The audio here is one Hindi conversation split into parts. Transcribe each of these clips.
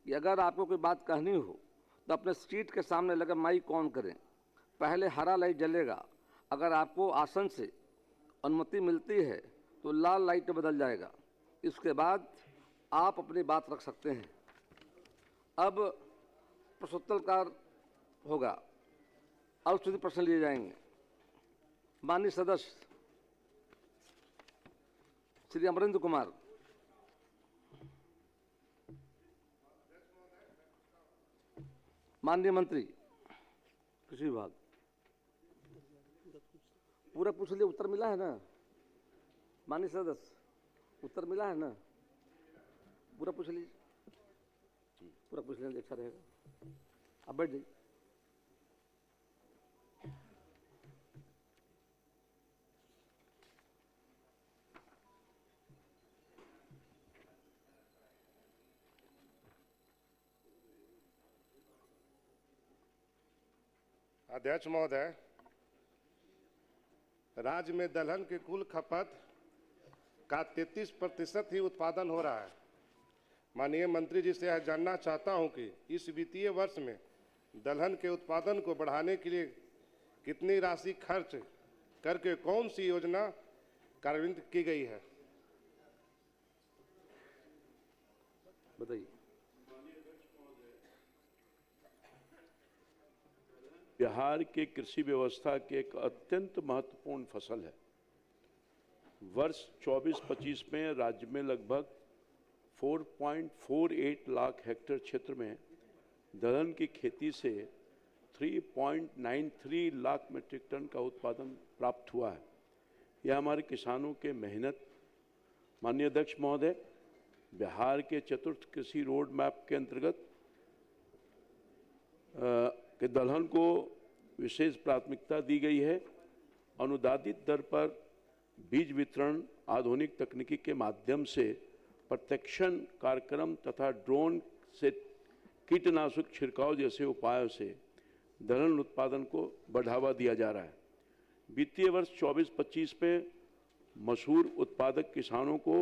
कि अगर आपको कोई बात कहनी हो तो अपने सीट के सामने लगे माइक ऑन करें। पहले हरा लाइट जलेगा, अगर आपको आसन से अनुमति मिलती है तो लाल लाइट में बदल जाएगा। इसके बाद आप अपनी बात रख सकते हैं। अब प्रश्नोत्तर काल होगा, अल्पसूचित प्रश्न लिए जाएंगे। माननीय सदस्य श्री अमरेंद्र कुमार। माननीय मंत्री कृषि विभाग। पूरा पूछ लिया, उत्तर मिला है ना? माननीय सदस्य उत्तर मिला है ना? पूरा पूछ लीजिए, पूरा पूछ लेना अच्छा रहेगा। अब बैठ जाइए। अध्यक्ष महोदय, राज्य में दलहन की कुल खपत का 33% ही उत्पादन हो रहा है। माननीय मंत्री जी से यह जानना चाहता हूं कि इस वित्तीय वर्ष में दलहन के उत्पादन को बढ़ाने के लिए कितनी राशि खर्च करके कौन सी योजना कार्यान्वित की गई है? बताइए। बिहार के कृषि व्यवस्था के एक अत्यंत महत्वपूर्ण फसल है। वर्ष 24-25 में राज्य में लगभग 4.48 लाख हेक्टेयर क्षेत्र में दलहन की खेती से 3.93 लाख मीट्रिक टन का उत्पादन प्राप्त हुआ है। यह हमारे किसानों के मेहनत। माननीय अध्यक्ष महोदय, बिहार के चतुर्थ कृषि रोड मैप के अंतर्गत कि दलहन को विशेष प्राथमिकता दी गई है। अनुदानित दर पर बीज वितरण, आधुनिक तकनीकी के माध्यम से प्रत्यक्षण कार्यक्रम तथा ड्रोन से कीटनाशक छिड़काव जैसे उपायों से दलहन उत्पादन को बढ़ावा दिया जा रहा है। वित्तीय वर्ष 24-25 में मसूर उत्पादक किसानों को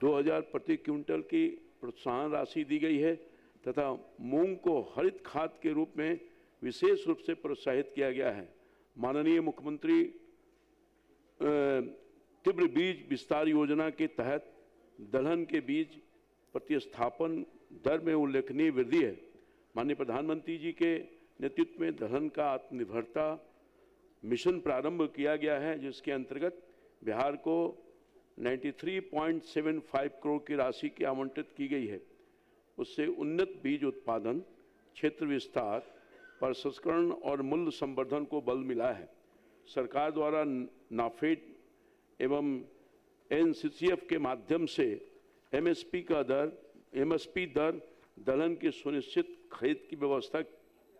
2000 प्रति क्विंटल की प्रोत्साहन राशि दी गई है तथा मूंग को हरित खाद के रूप में विशेष रूप से प्रोत्साहित किया गया है। माननीय मुख्यमंत्री तीव्र बीज विस्तार योजना के तहत दलहन के बीज प्रतिस्थापन दर में उल्लेखनीय वृद्धि है। माननीय प्रधानमंत्री जी के नेतृत्व में दलहन का आत्मनिर्भरता मिशन प्रारंभ किया गया है, जिसके अंतर्गत बिहार को 93.75 करोड़ की राशि की आवंटित की गई है। उससे उन्नत बीज उत्पादन, क्षेत्र विस्तार, प्रसंस्करण और मूल्य संवर्धन को बल मिला है। सरकार द्वारा नाफेड एवं एनसीसीएफ के माध्यम से एमएसपी दर दलहन की सुनिश्चित खरीद की व्यवस्था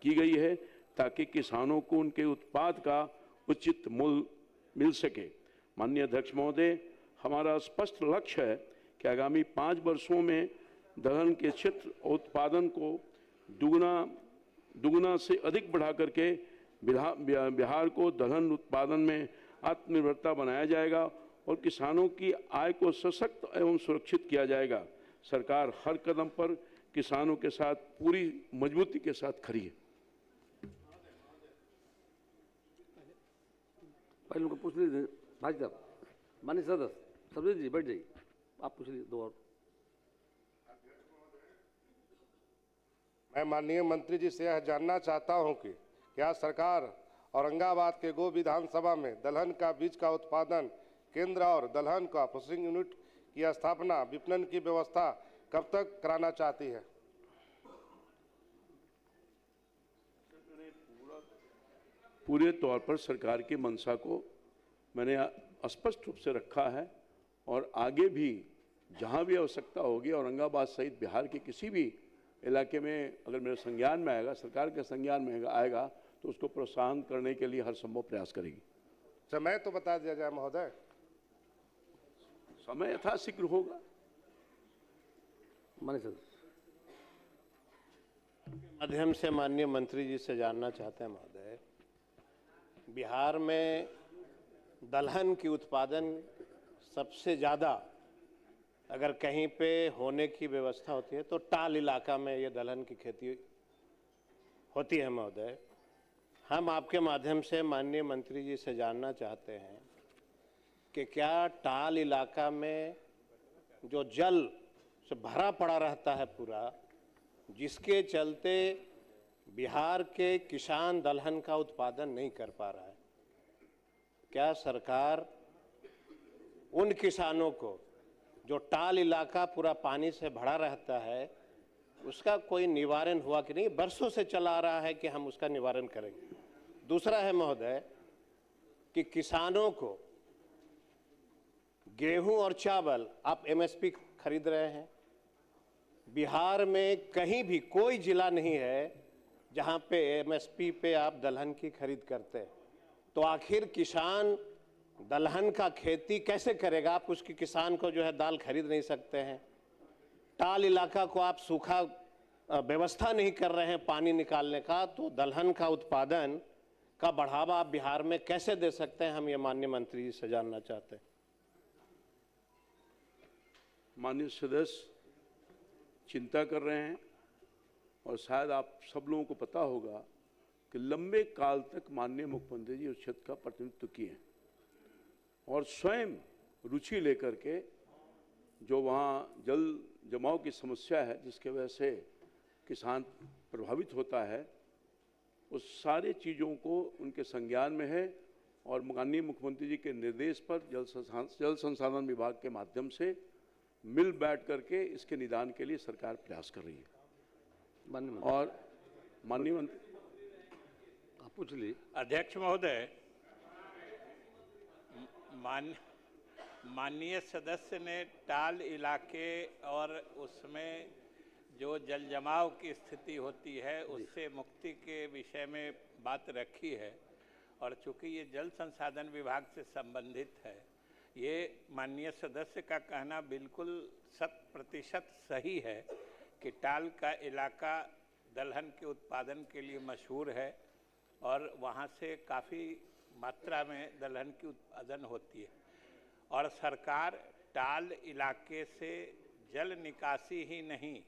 की गई है ताकि किसानों को उनके उत्पाद का उचित मूल्य मिल सके। माननीय अध्यक्ष महोदय, हमारा स्पष्ट लक्ष्य है कि आगामी 5 वर्षों में दलहन के क्षेत्र उत्पादन को दुगुना से अधिक बढ़ा करके बिहार को दलहन उत्पादन में आत्मनिर्भरता बनाया जाएगा और किसानों की आय को सशक्त एवं सुरक्षित किया जाएगा। सरकार हर कदम पर किसानों के साथ पूरी मजबूती के साथ खड़ी है। पहले उनको पूछ लीजिए भाई साहब। माननीय सदस्य सब्जी जी बैठ जाइए, आप पूछ लीजिए दो और। मैं माननीय मंत्री जी से यह जानना चाहता हूं कि क्या सरकार औरंगाबाद के गो विधानसभा में दलहन का बीज का उत्पादन केंद्र और दलहन का प्रोसेसिंग यूनिट की स्थापना, विपणन की व्यवस्था कब तक कराना चाहती है? पूरे तौर पर सरकार की मंशा को मैंने स्पष्ट रूप से रखा है और आगे भी जहां भी आवश्यकता होगी औरंगाबाद सहित बिहार के किसी भी इलाके में अगर मेरे संज्ञान में आएगा, सरकार के संज्ञान में आएगा, तो उसको प्रोत्साहन करने के लिए हर संभव प्रयास करेगी। समय तो बता दिया जाए महोदय। समय यथाशीघ्र होगा। माध्यम से माननीय मंत्री जी से जानना चाहते हैं महोदय, बिहार में दलहन की उत्पादन सबसे ज़्यादा अगर कहीं पे होने की व्यवस्था होती है तो टाल इलाका में ये दलहन की खेती होती है महोदय। हम आपके माध्यम से माननीय मंत्री जी से जानना चाहते हैं कि क्या टाल इलाका में जो जल से भरा पड़ा रहता है पूरा, जिसके चलते बिहार के किसान दलहन का उत्पादन नहीं कर पा रहा है, क्या सरकार उन किसानों को जो टाल इलाका पूरा पानी से भरा रहता है उसका कोई निवारण हुआ कि नहीं? बरसों से चला आ रहा है कि हम उसका निवारण करेंगे। दूसरा है महोदय कि किसानों को गेहूं और चावल आप एमएसपी खरीद रहे हैं। बिहार में कहीं भी कोई जिला नहीं है जहां पे एमएसपी पे आप दलहन की खरीद करते हैं। तो आखिर किसान दलहन का खेती कैसे करेगा? आप उसकी किसान को जो है दाल खरीद नहीं सकते हैं। टाल इलाका को आप सूखा व्यवस्था नहीं कर रहे हैं पानी निकालने का, तो दलहन का उत्पादन का बढ़ावा आप बिहार में कैसे दे सकते हैं? हम ये माननीय मंत्री जी से जानना चाहते हैं। माननीय सदस्य चिंता कर रहे हैं और शायद आप सब लोगों को पता होगा कि लंबे काल तक माननीय मुख्यमंत्री जी उस क्षेत्र का प्रतिनिधित्व किए हैं और स्वयं रुचि लेकर के जो वहाँ जल जमाव की समस्या है जिसके वजह से किसान प्रभावित होता है, उस सारे चीज़ों को उनके संज्ञान में है और माननीय मुख्यमंत्री जी के निर्देश पर जल संसाधन विभाग के माध्यम से मिल बैठ करके इसके निदान के लिए सरकार प्रयास कर रही है। और माननीय मंत्री आप पूछ ली। अध्यक्ष महोदय, माननीय सदस्य ने टाल इलाके और उसमें जो जल जमाव की स्थिति होती है उससे मुक्ति के विषय में बात रखी है और चूंकि ये जल संसाधन विभाग से संबंधित है, ये माननीय सदस्य का कहना बिल्कुल 100% सही है कि टाल का इलाका दलहन के उत्पादन के लिए मशहूर है और वहाँ से काफ़ी मात्रा में दलहन की उत्पादन होती है और सरकार टाल इलाके से जल निकासी ही नहीं,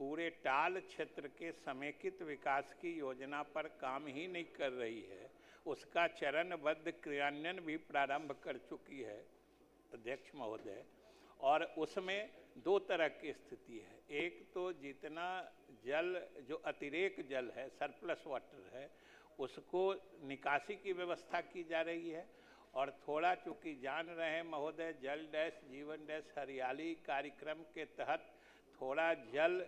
पूरे टाल क्षेत्र के समेकित विकास की योजना पर काम ही नहीं कर रही है, उसका चरणबद्ध क्रियान्वयन भी प्रारंभ कर चुकी है अध्यक्ष महोदय। और उसमें दो तरह की स्थिति है। एक तो जितना जल जो अतिरेक जल है, सरप्लस वाटर है, उसको निकासी की व्यवस्था की जा रही है और थोड़ा चूँकि जान रहे हैं महोदय, जल डैश जीवन डैश हरियाली कार्यक्रम के तहत थोड़ा जल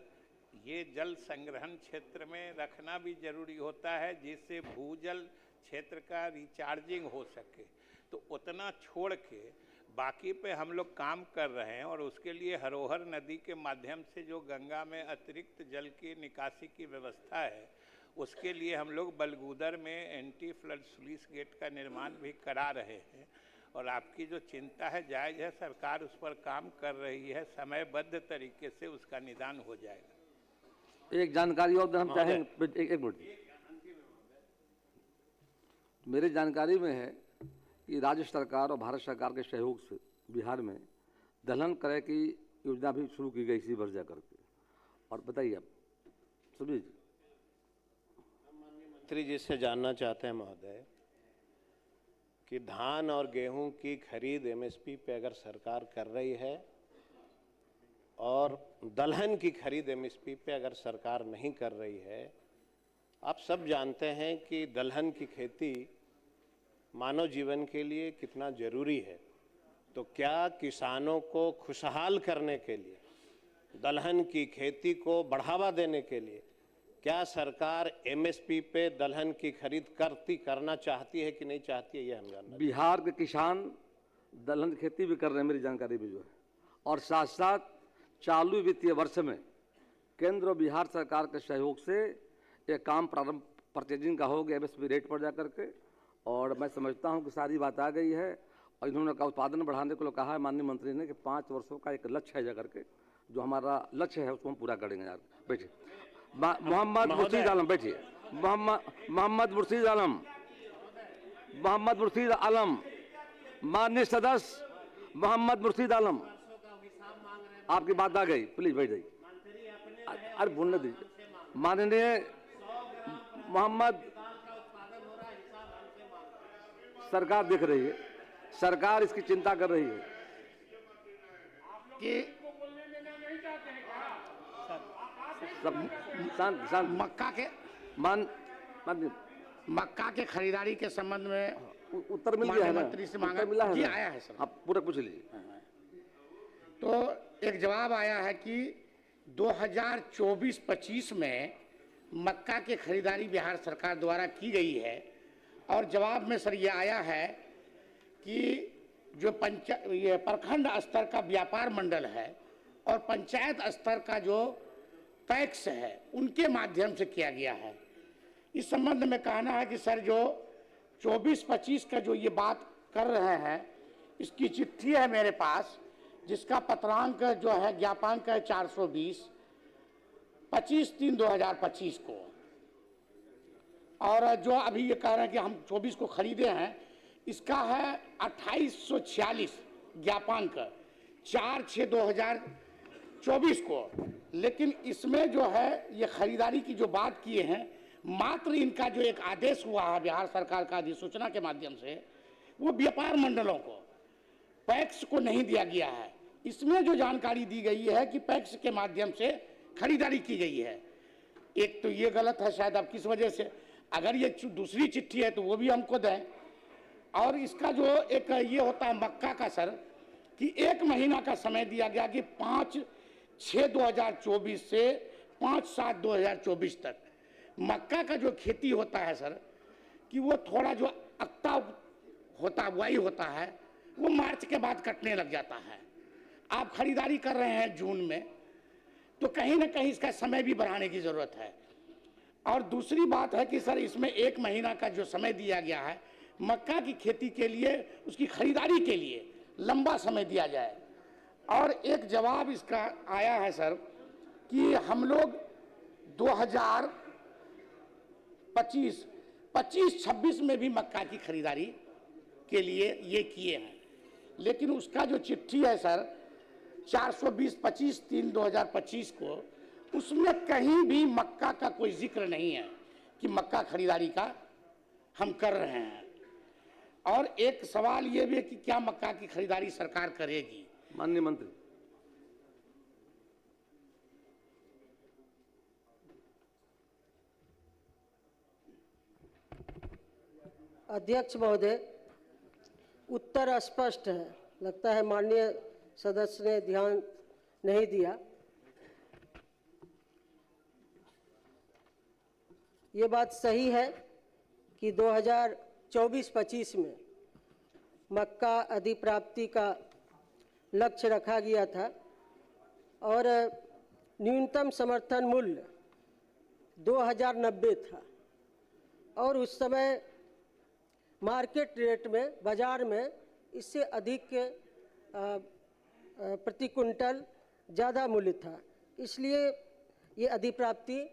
ये जल संग्रहण क्षेत्र में रखना भी जरूरी होता है जिससे भूजल क्षेत्र का रिचार्जिंग हो सके। तो उतना छोड़ के बाकी पे हम लोग काम कर रहे हैं और उसके लिए हरोहर नदी के माध्यम से जो गंगा में अतिरिक्त जल की निकासी की व्यवस्था है उसके लिए हम लोग बलगुदर में एंटी फ्लड स्लूइस गेट का निर्माण भी करा रहे हैं और आपकी जो चिंता है जायज़ है, सरकार उस पर काम कर रही है, समयबद्ध तरीके से उसका निदान हो जाएगा। एक जानकारी और हम चाहेंगे, एक मिनट। मेरी जानकारी में है कि राज्य सरकार और भारत सरकार के सहयोग से बिहार में दलहन क्रय की योजना भी शुरू की गई इसी वर्ष जा करके। और बताइए आप सुनिए जी। मंत्री जी से जानना चाहते हैं महोदय कि धान और गेहूं की खरीद एमएसपी पे अगर सरकार कर रही है और दलहन की खरीद एमएसपी पे अगर सरकार नहीं कर रही है, आप सब जानते हैं कि दलहन की खेती मानव जीवन के लिए कितना जरूरी है। तो क्या किसानों को खुशहाल करने के लिए, दलहन की खेती को बढ़ावा देने के लिए क्या सरकार एमएसपी पे दलहन की खरीद करना चाहती है कि नहीं चाहती है, ये हम जानना। बिहार के किसान दलहन की खेती भी कर रहे हैं मेरी जानकारी भी जो है, और साथ साथ चालू वित्तीय वर्ष में केंद्र और बिहार सरकार के सहयोग से ये काम प्रारंभ परचेजिंग का हो गया एमएसपी रेट पर जा करके। और मैं समझता हूँ कि सारी बात आ गई है और इन्होंने कहा उत्पादन बढ़ाने को कहा है माननीय मंत्री ने कि 5 वर्षों का एक लक्ष्य है जा करके, जो हमारा लक्ष्य है उसको हम पूरा करेंगे। यार बैठिए, मोहम्मद मुर्शीद आलम बैठिए, मोहम्मद मुर्शीद आलम, माननीय सदस्य मोहम्मद मुर्शीद आलम। आपकी बात आ गई, प्लीज बैठ जाइए। अरे बोलने दीजिए। माननीय मोहम्मद, सरकार देख रही है, सरकार इसकी चिंता कर रही है कि सब शांत शांत। मक्का के खरीदारी के संबंध में उत्तर मिल गया है ना? मंत्री से मांगा उत्तर मिला है जी, ना? आया है सर। आप पूरा पूछ लीजिए। तो एक जवाब आया है कि 2024-25 में मक्का की खरीदारी बिहार सरकार द्वारा की गई है। और जवाब में सर ये आया है कि जो ये प्रखंड स्तर का व्यापार मंडल है और पंचायत स्तर का जो पैक्स है उनके माध्यम से किया गया है। इस संबंध में कहना है कि सर जो 24-25 का जो ये बात कर रहे हैं, इसकी चिट्ठी है मेरे पास, जिसका पत्रांक जो है ज्ञापांक है 420 25/3/2025 को। और जो अभी ये कह रहे हैं कि हम 24 को खरीदे हैं, इसका है 2846 ज्ञापांक 4/6/2024 को। लेकिन इसमें जो है ये खरीदारी की जो बात किए हैं, मात्र इनका जो एक आदेश हुआ है बिहार सरकार का अधिसूचना के माध्यम से, वो व्यापार मंडलों को, पैक्स को नहीं दिया गया है। इसमें जो जानकारी दी गई है कि पैक्स के माध्यम से खरीदारी की गई है। एक तो ये गलत है शायद, अब किस वजह से, अगर ये दूसरी चिट्ठी है तो वो भी हमको दें। और इसका जो एक ये होता है मक्का का सर, कि 1 महीना का समय दिया गया कि 5/6/2024 से 5/7/2024 तक मक्का का जो खेती होता है सर, कि वो थोड़ा जो अक्ता होता बुआई होता है वो मार्च के बाद कटने लग जाता है। आप खरीदारी कर रहे हैं जून में, तो कहीं ना कहीं इसका समय भी बढ़ाने की ज़रूरत है। और दूसरी बात है कि सर इसमें 1 महीना का जो समय दिया गया है मक्का की खेती के लिए, उसकी खरीदारी के लिए लंबा समय दिया जाए। और एक जवाब इसका आया है सर कि हम लोग 2025-26 में भी मक्का की खरीदारी के लिए ये किए हैं। लेकिन उसका जो चिट्ठी है सर 420 25/3/2025 को, उसमें कहीं भी मक्का का कोई जिक्र नहीं है कि मक्का खरीदारी का हम कर रहे हैं। और एक सवाल ये भी है कि क्या मक्का की खरीदारी सरकार करेगी? माननीय मंत्री। अध्यक्ष महोदय, उत्तर स्पष्ट है, लगता है माननीय सदस्य ने ध्यान नहीं दिया। ये बात सही है कि 2024-25 में मक्का अधिप्राप्ति का लक्ष्य रखा गया था और न्यूनतम समर्थन मूल्य 2090 था। और उस समय मार्केट रेट में, बाज़ार में इससे अधिक प्रति कुंटल ज़्यादा मूल्य था, इसलिए ये अधिप्राप्ति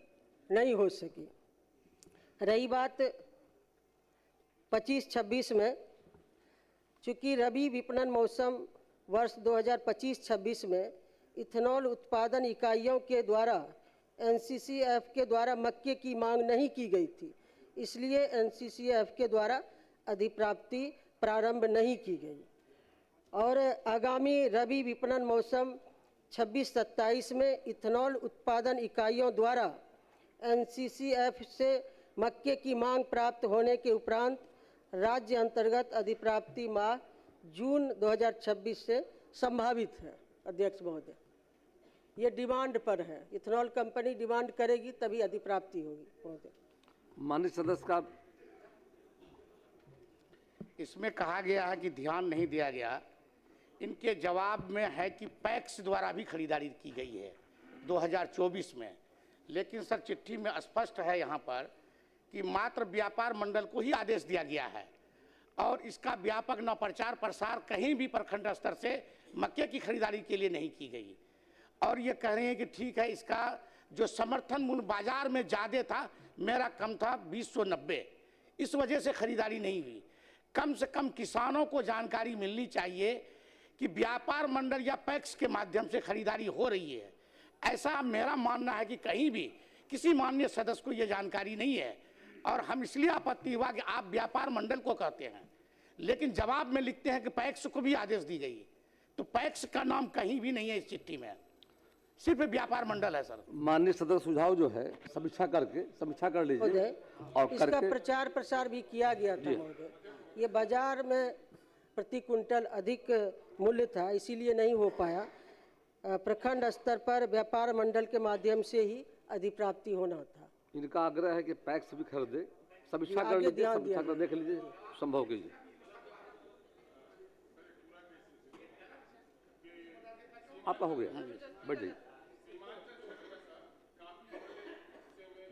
नहीं हो सकी। रही बात 25-26 में, चूँकि रबी विपणन मौसम वर्ष 2025-26 में इथेनॉल उत्पादन इकाइयों के द्वारा NCCF के द्वारा मक्के की मांग नहीं की गई थी, इसलिए NCCF के द्वारा अधिप्राप्ति प्रारंभ नहीं की गई। और आगामी रबी विपणन मौसम 26-27 में इथेनॉल उत्पादन इकाइयों द्वारा NCCF से मक्के की मांग प्राप्त होने के उपरांत राज्य अंतर्गत अधिप्राप्ति माह जून 2026 से संभावित है। अध्यक्ष महोदय, ये डिमांड पर है, इथेनॉल कंपनी डिमांड करेगी तभी अधिप्राप्ति होगी। महोदय, माननीय सदस्य का इसमें कहा गया है कि ध्यान नहीं दिया गया। इनके जवाब में है कि पैक्स द्वारा भी खरीदारी की गई है 2024 में। लेकिन सर चिट्ठी में स्पष्ट है यहाँ पर कि मात्र व्यापार मंडल को ही आदेश दिया गया है और इसका व्यापक न प्रचार प्रसार कहीं भी प्रखंड स्तर से मक्के की खरीदारी के लिए नहीं की गई। और ये कह रहे हैं कि ठीक है, इसका जो समर्थन मूल्य बाजार में ज़्यादा था, मेरा कम था 2090, इस वजह से खरीदारी नहीं हुई। कम से कम किसानों को जानकारी मिलनी चाहिए कि व्यापार मंडल या पैक्स के माध्यम से खरीदारी हो रही है। ऐसा मेरा मानना है कि कहीं भी किसी माननीय सदस्य को यह जानकारी नहीं है, और हम इसलिए आपत्ति हुआ कि आप व्यापार मंडल को कहते हैं लेकिन जवाब में लिखते हैं कि पैक्स को भी आदेश दी गई, तो पैक्स का नाम कहीं भी नहीं है इस चिट्ठी में, सिर्फ व्यापार मंडल है सर। माननीय सदस्य सुझाव जो है समीक्षा कर लीजिए और इसका करके प्रचार प्रसार भी किया गया था महोदय। ये बाजार में प्रति कुंटल अधिक मूल्य था, इसीलिए नहीं हो पाया। प्रखंड स्तर पर व्यापार मंडल के माध्यम से ही अधिप्राप्ति होना था। इनका आग्रह है कि पैक्स भी खरीदे, समीक्षा आगे कर लीजिए, ध्यान समीक्षा दिया कर देख लीजिए, संभव कीजिए। आपका हो गया, बैठ जाइए।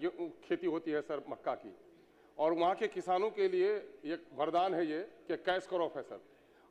ये खेती होती है सर मक्का की, और वहाँ के किसानों के लिए एक वरदान है ये कि कैश क्रॉप है सर,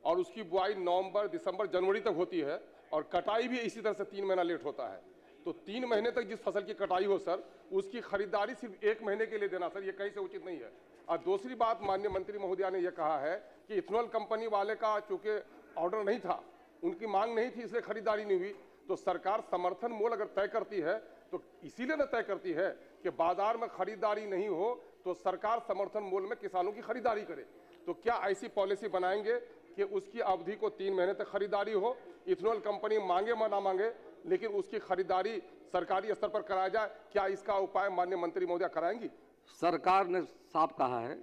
और उसकी बुआई नवंबर, दिसंबर, जनवरी तक होती है और कटाई भी इसी तरह से 3 महीना लेट होता है। तो 3 महीने तक जिस फसल की कटाई हो सर, उसकी खरीदारी सिर्फ 1 महीने के लिए देना सर, ये कहीं से उचित नहीं है। और दूसरी बात, माननीय मंत्री महोदया ने यह कहा है कि इथेनॉल कंपनी वाले का चूंकि ऑर्डर नहीं था, उनकी मांग नहीं थी, इसलिए खरीदारी नहीं हुई। तो सरकार समर्थन मूल्य अगर तय करती है तो इसीलिए न तय करती है कि बाजार में खरीदारी नहीं हो तो सरकार समर्थन मूल्य में किसानों की खरीदारी करे। तो क्या ऐसी पॉलिसी बनाएंगे कि उसकी अवधि को 3 महीने तक खरीदारी हो, इथेनॉल कंपनी मांगे ना मांगे, लेकिन उसकी खरीदारी सरकारी स्तर पर कराया जाए? क्या इसका उपाय माननीय मंत्री महोदया कराएंगी? सरकार ने साफ कहा है,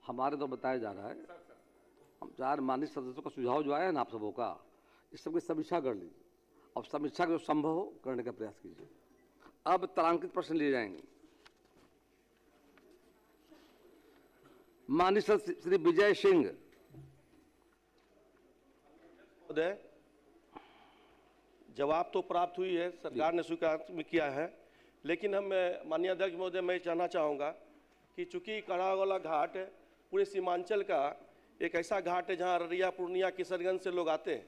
हमारे तो बताया जा रहा है, हम चार माननीय सदस्यों का सुझाव जो आया है ना आप सबों का, इस सबकी समीक्षा कर लीजिए और समीक्षा जो संभव हो करने का प्रयास कीजिए। अब तारांकित प्रश्न लिए जाएंगे। माननीय सदस्य श्री विजय सिंह। महोदय, जवाब तो प्राप्त हुई है, सरकार ने स्वीकार किया है, लेकिन हम माननीय अध्यक्ष महोदय मैं चाहना चाहूँगा कि चूंकि कड़ावाला घाट पूरे सीमांचल का एक ऐसा घाट है जहाँ अररिया, पूर्णिया, किशनगंज से लोग आते हैं।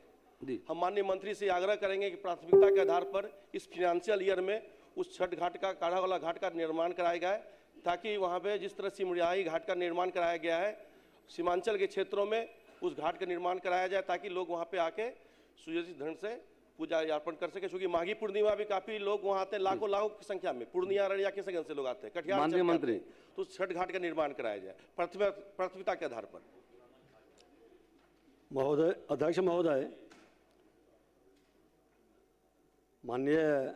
हम माननीय मंत्री से आग्रह करेंगे कि प्राथमिकता के आधार पर इस फाइनेंशियल ईयर में उस छठ घाट का, काढ़ावाला घाट का निर्माण कराया जाए, ताकि वहाँ पे जिस तरह सिमरियाही घाट का निर्माण कराया गया है, सीमांचल के क्षेत्रों में उस घाट का निर्माण कराया जाए, ताकि लोग वहाँ पे आके सुयोजित ढंग से पूजा अर्पण कर सके। क्योंकि माघी पूर्णिमा भी काफी लोग वहाँ आते हैं, लाखों की संख्या में, पूर्णिया, अररिया, किशनगंज से लोग आते हैं, कटिहार माननीय मंत्री, तो छठ घाट का निर्माण कराया जाए प्राथमिकता के आधार पर। महोदय, अध्यक्ष महोदय, माननीय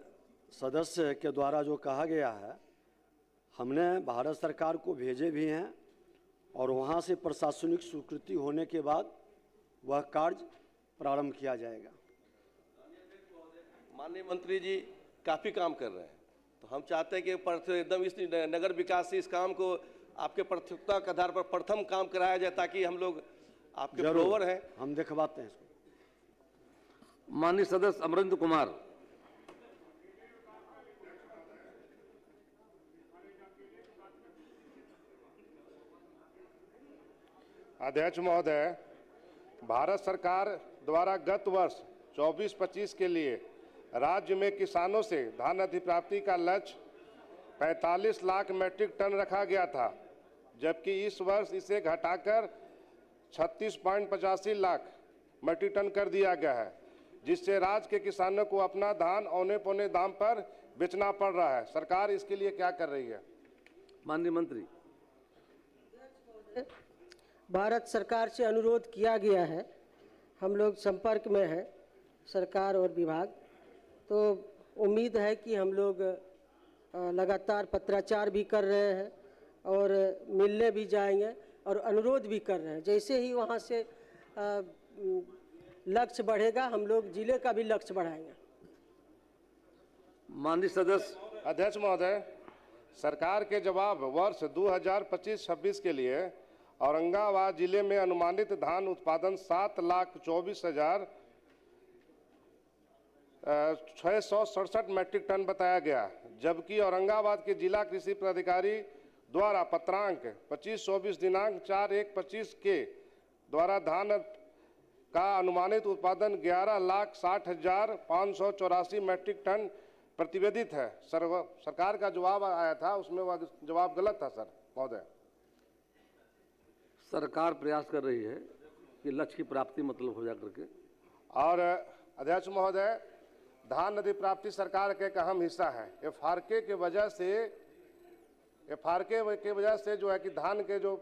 सदस्य के द्वारा जो कहा गया है, हमने भारत सरकार को भेजे भी हैं और वहाँ से प्रशासनिक स्वीकृति होने के बाद वह कार्य प्रारंभ किया जाएगा। माननीय मंत्री जी काफ़ी काम कर रहे हैं, तो हम चाहते हैं कि एकदम इस नगर विकास से इस काम को आपके प्राथमिकता के आधार पर प्रथम काम कराया जाए, ताकि हम लोग आपके फॉलोअर हैं, हम दिखवाते हैं इसको। माननीय सदस्य अमरेंद्र कुमार। अध्यक्ष महोदय, भारत सरकार द्वारा गत वर्ष 24-25 के लिए राज्य में किसानों से धान अधिप्राप्ति का लक्ष्य 45 लाख मीट्रिक टन रखा गया था, जबकि इस वर्ष इसे घटाकर 36.85 लाख मीट्रिक टन कर दिया गया है, जिससे राज्य के किसानों को अपना धान औने पौने दाम पर बेचना पड़ रहा है। सरकार इसके लिए क्या कर रही है? माननीय मंत्री। भारत सरकार से अनुरोध किया गया है, हम लोग संपर्क में हैं सरकार और विभाग, तो उम्मीद है कि हम लोग लगातार पत्राचार भी कर रहे हैं और मिलने भी जाएंगे और अनुरोध भी कर रहे हैं। जैसे ही वहाँ से लक्ष्य बढ़ेगा, हम लोग जिले का भी लक्ष्य बढ़ाएंगे। माननीय सदस्य। अध्यक्ष महोदय, सरकार के जवाब वर्ष 2025-26 के लिए औरंगाबाद जिले में अनुमानित धान उत्पादन 7,24,667 मीट्रिक टन बताया गया, जबकि औरंगाबाद के जिला कृषि पदाधिकारी द्वारा पत्रांक 25-24 दिनांक 4/1/25 के द्वारा धान का अनुमानित उत्पादन 11,60,584 मीट्रिक टन प्रतिवेदित है। सरकार का जवाब आया था, उसमें वह जवाब गलत था सर महोदय। सरकार प्रयास कर रही है कि लक्ष्य की प्राप्ति मतलब हो जा करके। और अध्यक्ष महोदय, धान नदी प्राप्ति सरकार का एक अहम हिस्सा है। एफआरके के वजह से जो है कि धान के जो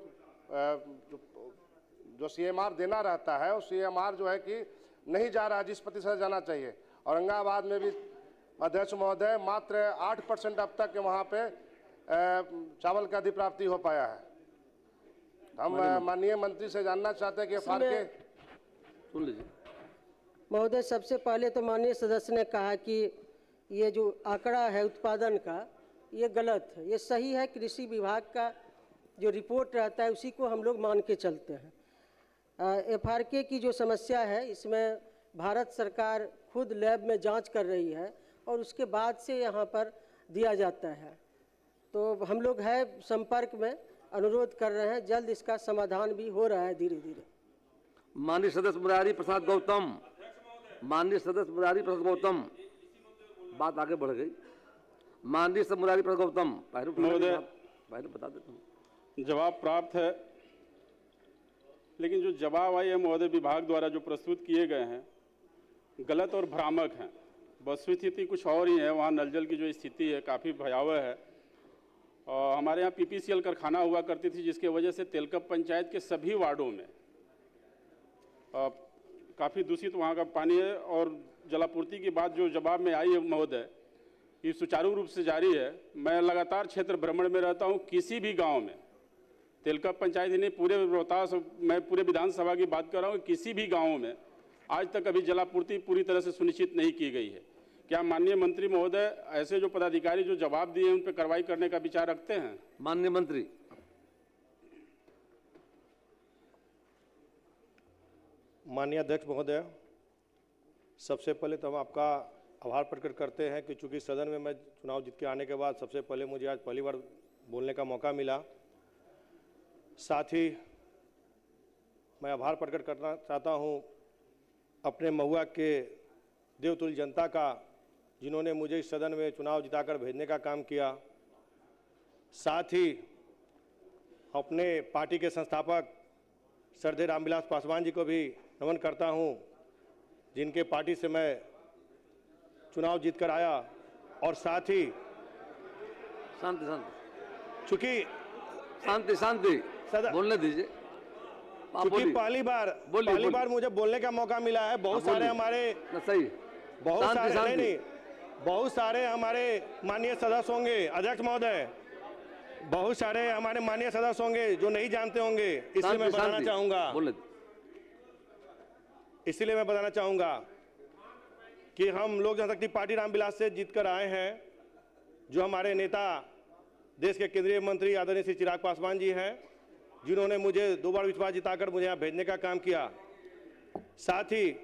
सीएमआर देना रहता है, वो सीएमआर जो है कि नहीं जा रहा जिस प्रतिशत जाना चाहिए। औरंगाबाद में भी अध्यक्ष महोदय मात्र 8% अब तक वहाँ पे चावल का अधिप्राप्ति हो पाया है। हम माननीय मंत्री से जानना चाहते हैं कि एफआरके सुन लीजिए महोदय। सबसे पहले तो माननीय सदस्य ने कहा कि ये जो आंकड़ा है उत्पादन का, ये गलत है। ये सही है, कृषि विभाग का जो रिपोर्ट रहता है उसी को हम लोग मान के चलते हैं। एफआरके की जो समस्या है, इसमें भारत सरकार खुद लैब में जांच कर रही है और उसके बाद से यहाँ पर दिया जाता है। तो हम लोग है संपर्क में, अनुरोध कर रहे हैं, जल्द इसका समाधान भी हो रहा है धीरे धीरे। माननीय सदस्य मुरारी प्रसाद गौतम, माननीय सदस्य मुरारी प्रसाद गौतम, बात आगे बढ़ गई। माननीय सदस्य मुरारी प्रसाद गौतम, पहले बता देता हूँ। जवाब प्राप्त है, लेकिन जो जवाब आए हैं महोदय विभाग द्वारा जो प्रस्तुत किए गए हैं गलत और भ्रामक हैं। वस्तुस्थिति कुछ और ही है। वहाँ नल जल की जो स्थिति है काफ़ी भयावह है। और हमारे यहाँ पीपीसीएल कारखाना हुआ करती थी, जिसके वजह से तेलकप पंचायत के सभी वार्डों में काफ़ी दूषित वहाँ का पानी है। और जलापूर्ति की बात जो जवाब में आई है महोदय, ये सुचारू रूप से जारी है। मैं लगातार क्षेत्र भ्रमण में रहता हूँ। किसी भी गांव में, तेलकप पंचायत ही नहीं, पूरे रोहतास, मैं पूरे विधानसभा की बात कर रहा हूँ, किसी भी गाँव में आज तक अभी जलापूर्ति पूरी तरह से सुनिश्चित नहीं की गई है। क्या माननीय मंत्री महोदय ऐसे जो पदाधिकारी जो जवाब दिए उन पर कार्रवाई करने का विचार रखते हैं? माननीय मंत्री। माननीय अध्यक्ष महोदय, सबसे पहले तो हम आपका आभार प्रकट करते हैं कि चूंकि सदन में मैं चुनाव जीत के आने के बाद सबसे पहले मुझे आज पहली बार बोलने का मौका मिला। साथ ही मैं आभार प्रकट करना चाहता हूं अपने महुआ के देवतुल्य जनता का, जिन्होंने मुझे इस सदन में चुनाव जिताकर भेजने का काम किया। साथ ही अपने पार्टी के संस्थापक श्रद्धेय रामविलास पासवान जी को भी नमन करता हूं, जिनके पार्टी से मैं चुनाव जीत कर आया। और साथ ही शांति शांति, चूंकि शांति शांति, बोलने दीजिए। क्योंकि पहली बार मुझे बोलने का मौका मिला है। बहुत सारे हमारे बहुत सारे हमारे माननीय सदस्य होंगे अध्यक्ष महोदय, बहुत सारे हमारे माननीय सदस्य होंगे जो नहीं जानते होंगे, इसलिए मैं बताना चाहूंगा कि हम लोक जनशक्ति पार्टी रामविलास से जीतकर आए हैं। जो हमारे नेता देश के केंद्रीय मंत्री आदरणीय श्री चिराग पासवान जी हैं, जिन्होंने मुझे 2 बार विश्वास जिताकर मुझे यहाँ भेजने का काम किया। साथ ही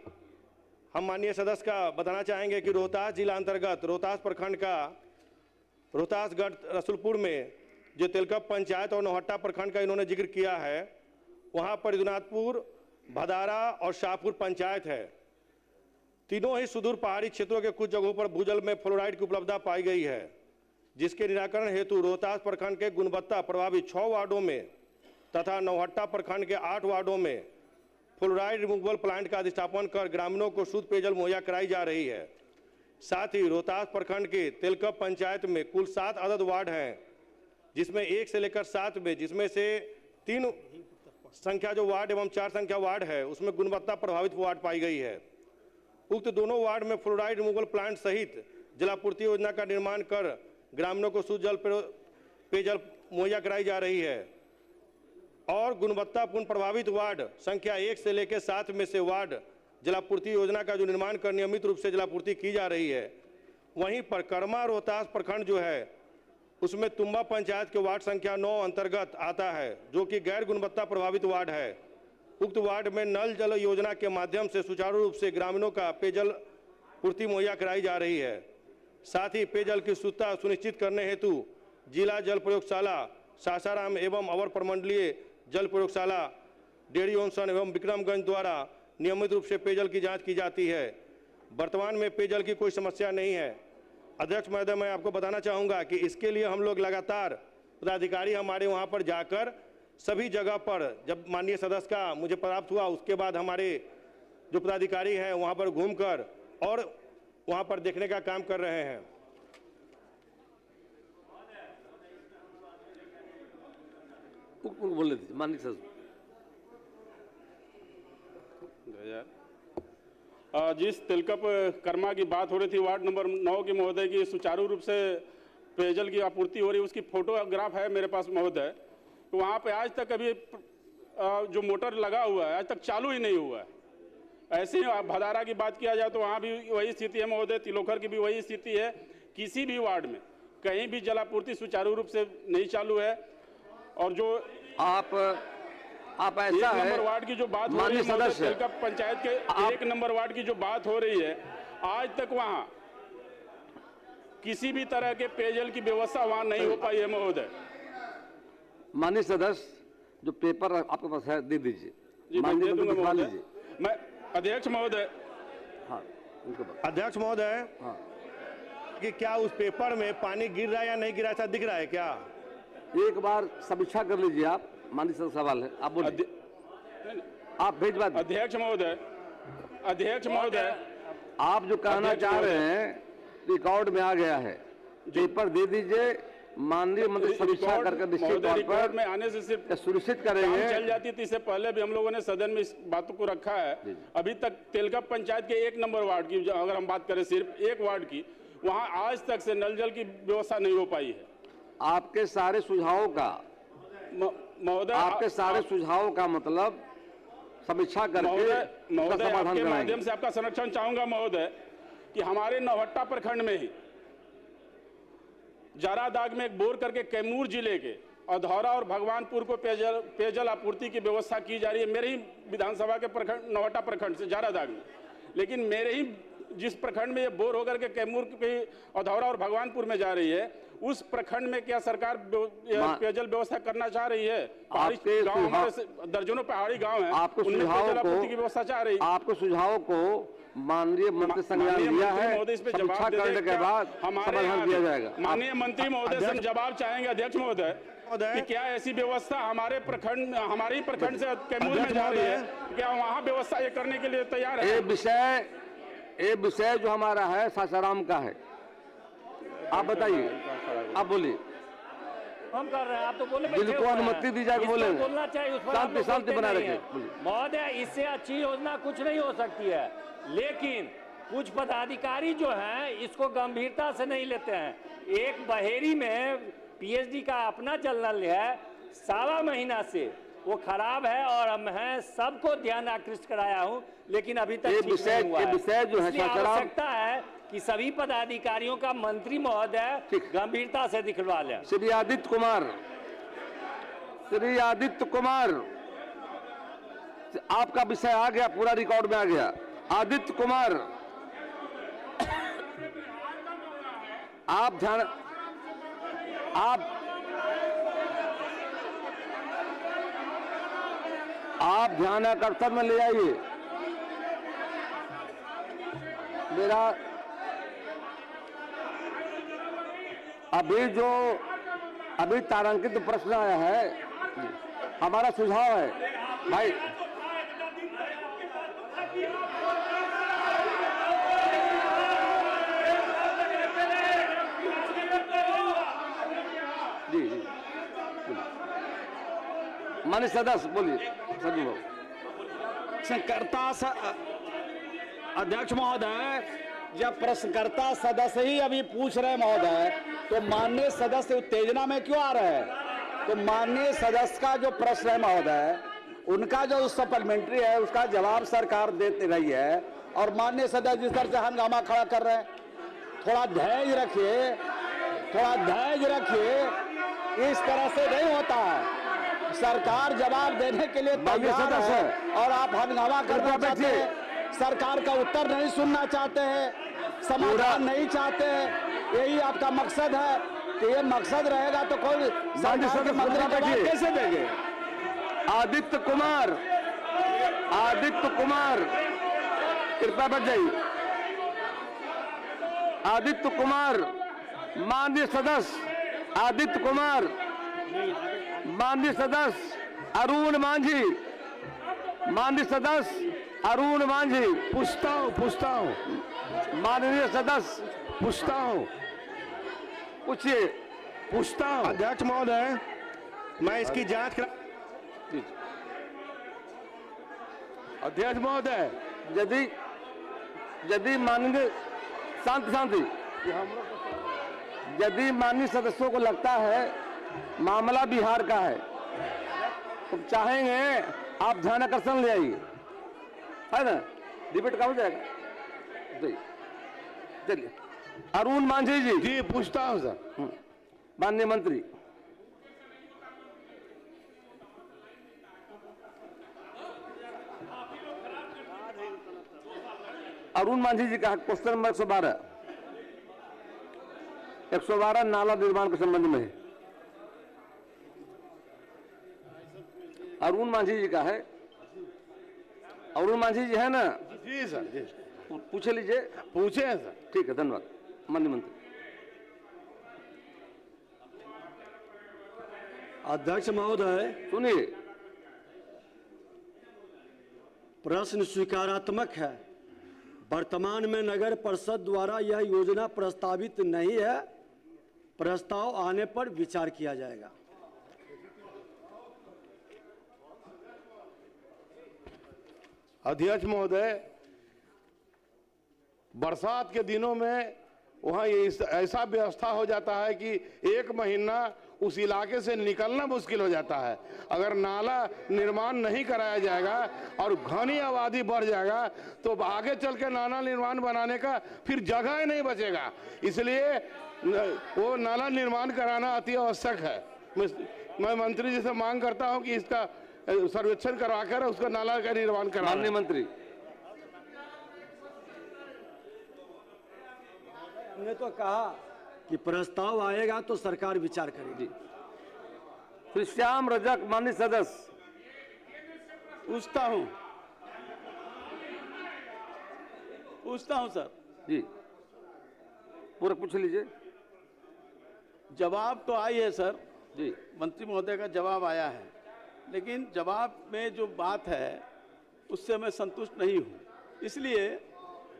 हम माननीय सदस्य का बताना चाहेंगे कि रोहतास जिला अंतर्गत रोहतास प्रखंड का रोहतासगढ़ रसुलपुर में जो तेलकप पंचायत और नौहट्टा प्रखंड का इन्होंने जिक्र किया है, वहाँ पर रघुनाथपुर, भदारा और शाहपुर पंचायत है। तीनों ही सुदूर पहाड़ी क्षेत्रों के कुछ जगहों पर भूजल में फ्लोराइड की उपलब्धता पाई गई है, जिसके निराकरण हेतु रोहतास प्रखंड के गुणवत्ता प्रभावित 6 वार्डों में तथा नौहट्टा प्रखंड के 8 वार्डों में फ्लोराइड रिमूवल प्लांट का अधिष्ठापन कर ग्रामीणों को शुद्ध पेयजल मुहैया कराई जा रही है। साथ ही रोहतास प्रखंड के तेलकप पंचायत में कुल 7 अदद वार्ड हैं, जिसमें 1 से लेकर 7 में, जिसमें से 3 संख्या जो वार्ड एवं 4 संख्या वार्ड है उसमें गुणवत्ता प्रभावित वार्ड पाई गई है। उक्त दोनों वार्ड में फ्लोराइड रिमूवल प्लांट सहित जलापूर्ति योजना का निर्माण कर ग्रामीणों को शुद्ध पेयजल मुहैया कराई जा रही है। और गुणवत्तापूर्ण प्रभावित वार्ड संख्या 1 से लेकर 7 में से वार्ड जलापूर्ति योजना का जो निर्माण कर नियमित रूप से जलापूर्ति की जा रही है। वहीं पर कर्मा रोहतास प्रखंड जो है उसमें तुम्बा पंचायत के वार्ड संख्या 9 अंतर्गत आता है, जो कि गैर गुणवत्ता प्रभावित वार्ड है। उक्त वार्ड में नल जल योजना के माध्यम से सुचारू रूप से ग्रामीणों का पेयजल पूर्ति मुहैया कराई जा रही है। साथ ही पेयजल की शुद्धता सुनिश्चित करने हेतु जिला जल प्रयोगशाला सासाराम एवं अवर प्रमंडलीय जल प्रयोगशाला डेढ़ी ओंसन एवं विक्रमगंज द्वारा नियमित रूप से पेयजल की जांच की जाती है। वर्तमान में पेयजल की कोई समस्या नहीं है। अध्यक्ष महोदय, मैं आपको बताना चाहूँगा कि इसके लिए हम लोग लगातार पदाधिकारी हमारे वहाँ पर जाकर सभी जगह पर जब माननीय सदस्य का मुझे प्राप्त हुआ, उसके बाद हमारे जो पदाधिकारी हैं वहाँ पर घूमकर और वहाँ पर देखने का काम कर रहे हैं। बोले माननीय सदस्य। जिस तिलकप कर्मा की बात हो रही थी वार्ड नंबर 9 की महोदय की सुचारू रूप से पेयजल की आपूर्ति हो रही है, उसकी फोटोग्राफ है मेरे पास महोदय। तो वहाँ पे आज तक अभी जो मोटर लगा हुआ है आज तक चालू ही नहीं हुआ है। ऐसे ही भदारा की बात किया जाए तो वहाँ भी वही स्थिति है महोदय, तिलोखर की भी वही स्थिति है। किसी भी वार्ड में कहीं भी जलापूर्ति सुचारू रूप से नहीं चालू है। और जो आप ऐसा एक है नंबर वार्ड की जो बात हो रही है महोदय, तिलकप पंचायत के एक नंबर वार्ड की जो बात हो रही है, आज तक वहाँ किसी भी तरह के पेयजल की व्यवस्था वहाँ नहीं हो पाई है महोदय। माननीय सदस्य, जो पेपर आपके पास है दे दीजिए। जी मैं दे दूंगा महोदय। मैं अध्यक्ष महोदय, हाँ अध्यक्ष महोदय, हाँ, कि क्या उस पेपर में पानी गिर रहा है या नहीं गिर रहा है, ऐसा दिख रहा है क्या? एक बार समीक्षा कर लीजिए आप। माननीय सदस्य सवाल है, आप बोलिए। आप भेजवा दीजिए। अध्यक्ष महोदय, अध्यक्ष महोदय, आप जो कहना चाह रहे हैं रिकॉर्ड में आ गया है, पेपर दे दीजिए। माननीय मंत्री समीक्षा करके निश्चित तौर पर में आने से सिर्फ सुनिश्चित करेंगे। चल जाती थी, इससे पहले भी हम लोगों ने सदन में इस बातों को रखा है। अभी तक तिलकप पंचायत के एक नंबर वार्ड की अगर हम बात करें, सिर्फ एक वार्ड की, वहां आज तक से नल जल की व्यवस्था नहीं हो पाई है। आपके सारे सुझावों का महोदय, आपके सारे सुझावों का मतलब समीक्षा करके महोदय समाधान आपके कराएंगे। माध्यम से आपका संरक्षण चाहूंगा महोदय कि हमारे नौहट्टा प्रखंड में ही जारादाग में एक बोर करके कैमूर जिले के अधौरा और भगवानपुर को पेयजल आपूर्ति की व्यवस्था की जा रही है, मेरे ही विधानसभा के प्रखंड नौहट्टा प्रखंड से जारादाग में। लेकिन मेरे ही जिस प्रखंड में ये बोर होकर के कैमूर के अधौरा और भगवानपुर में जा रही है, उस प्रखंड में क्या सरकार पेयजल व्यवस्था करना चाह रही है? पहाड़ी गांव, हमारे दर्जनों पहाड़ी गांव हैं, आपको उनमें पेयजल आपूर्ति की व्यवस्था चाह रही है। आपको सुझाव को माननीय मंत्री संज्ञान लिया है, समीक्षा करने के बाद समाधान दिया जाएगा। माननीय मंत्री महोदय से जवाब चाहेंगे अध्यक्ष महोदय कि क्या ऐसी व्यवस्था हमारे प्रखंड, हमारे ही प्रखंड से कैमूर में जा रही है, क्या वहाँ व्यवस्था ये करने के लिए तैयार है? ये विषय जो हमारा है सासाराम का है। आप बताइए, आप बोलिए। हम कर रहे हैं, आप तो बोले जिनको अनुमति दी जाए बोले, बोलना चाहिए, उस पर शांति बनाए रखें। महोदय, इससे अच्छी योजना कुछ नहीं हो सकती है, लेकिन कुछ पदाधिकारी जो हैं इसको गंभीरता से नहीं लेते हैं। एक बहेरी में पीएचडी का अपना जल नल है, 1.25 महीना से वो खराब है और मैं सबको ध्यान आकृष्ट कराया हूं, लेकिन अभी तक ठीक नहीं हुआ है। विषय जो है आवश्यकता है कि सभी पदाधिकारियों का मंत्री महोदय गंभीरता से दिखवा लें। श्री आदित्य कुमार, आपका विषय आ गया, पूरा रिकॉर्ड में आ गया। आदित्य कुमार, आप ध्यान आकर्षण में ले आइए। मेरा अभी तारांकित प्रश्न आया है, हमारा सुझाव है भाई। जी जी माननीय सदस्य बोलिए। सजू बाबू, अध्यक्ष महोदय, जब प्रश्नकर्ता सदस्य ही अभी पूछ रहे महोदय, तो माननीय सदस्य उत्तेजना में क्यों आ रहे हैं? तो माननीय सदस्य का जो प्रश्न है महोदय, उनका जो सप्लीमेंट्री है उसका जवाब सरकार देती रही है, और माननीय सदस्य जिस तरह से हंगामा खड़ा कर रहे हैं, थोड़ा धैर्य रखिए, थोड़ा धैर्य रखिए। इस तरह से नहीं होता है। सरकार जवाब देने के लिए तैयार है और आप हंगामा करना चाहते हैं, सरकार का उत्तर नहीं सुनना चाहते हैं, समाधान नहीं चाहते हैं। यही आपका मकसद है कि ये मकसद रहेगा तो कोई सरकार के मंत्री जवाब कैसे देंगे? आदित्य कुमार कृपया बैठ जाइए। आदित्य कुमार, माननीय सदस्य आदित्य कुमार, माननीय सदस्य अरुण मांझी, माननीय सदस्य अरुण मांझी। पूछता हूँ माननीय सदस्य पूछता हूँ अध्यक्ष महोदय, मैं इसकी जांच कर अध्यक्ष महोदय, यदि माननीय शांति यदि माननीय सदस्यों को लगता है मामला बिहार का है तो चाहेंगे आप ध्यान आकर्षण ले आइए, है ना, डिबेट का हो जाएगा। चलिए अरुण मांझी जी पूछता हूँ सर। माननीय मंत्री। अरुण मांझी जी का क्वेश्चन नंबर 112 नाला निर्माण के संबंध में है। अरुण मांझी जी का है। अरुण मांझी जी है ना? जी सर, जी पूछे लीजिए। पूछे हैं सर। ठीक है, धन्यवाद माननीय मंत्री। अध्यक्ष महोदय सुनिए, प्रश्न स्वीकारात्मक है। वर्तमान में नगर परिषद द्वारा यह योजना प्रस्तावित नहीं है। प्रस्ताव आने पर विचार किया जाएगा। अध्यक्ष महोदय, बरसात के दिनों में वहाँ ये ऐसा व्यवस्था हो जाता है कि एक महीना उस इलाके से निकलना मुश्किल हो जाता है। अगर नाला निर्माण नहीं कराया जाएगा और घनी आबादी बढ़ जाएगा तो आगे चल के नाला निर्माण बनाने का फिर जगह ही नहीं बचेगा। इसलिए वो नाला निर्माण कराना अति आवश्यक है। मैं मंत्री जी से मांग करता हूं कि इसका सर्वेक्षण करवाकर उसका नाला का निर्माण कराना। माननीय मंत्री। हमने तो कहा कि प्रस्ताव आएगा तो सरकार विचार करेगी। श्री श्याम रजक माननीय सदस्य। पूछता हूं सर। जी पूरा पूछ लीजिए। जवाब तो आई है सर जी, मंत्री महोदय का जवाब आया है, लेकिन जवाब में जो बात है उससे मैं संतुष्ट नहीं हूँ। इसलिए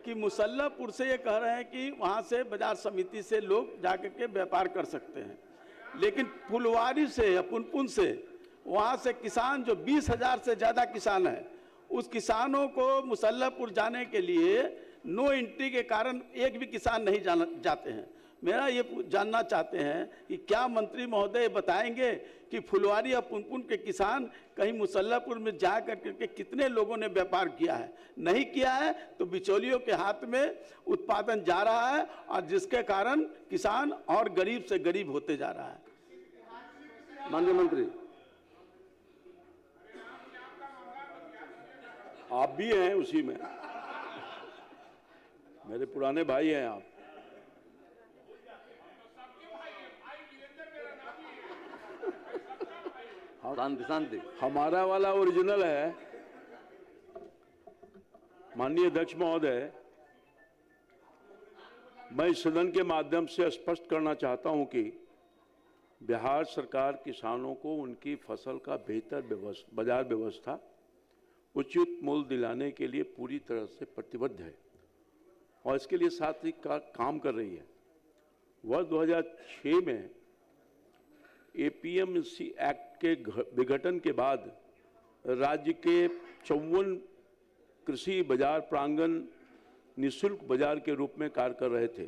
कि मुसल्लापुर से ये कह रहे हैं कि वहाँ से बाजार समिति से लोग जाकर के व्यापार कर सकते हैं, लेकिन फुलवारी से या पुनपुन से वहाँ से किसान जो 20,000 से ज़्यादा किसान हैं, उस किसानों को मुसल्लापुर जाने के लिए नो एंट्री के कारण एक भी किसान नहीं जाते हैं। मेरा ये जानना चाहते हैं कि क्या मंत्री महोदय बताएंगे कि फुलवारी या पुनपुन के किसान कहीं मुसल्लापुर में जा करके कितने लोगों ने व्यापार किया है? नहीं किया है तो बिचौलियों के हाथ में उत्पादन जा रहा है और जिसके कारण किसान और गरीब से गरीब होते जा रहा है। माननीय मंत्री। आप भी हैं उसी में, मेरे पुराने भाई हैं आप। शांति। हमारा वाला ओरिजिनल है। माननीय अध्यक्ष महोदय, मैं इस सदन के माध्यम से स्पष्ट करना चाहता हूं कि बिहार सरकार किसानों को उनकी फसल का बेहतर बाजार व्यवस्था, उचित मूल्य दिलाने के लिए पूरी तरह से प्रतिबद्ध है और इसके लिए साथ ही काम कर रही है। वर्ष 2006 में APMC एक्ट के विघटन के बाद राज्य के 54 कृषि बाजार प्रांगण निःशुल्क बाजार के रूप में कार्य कर रहे थे।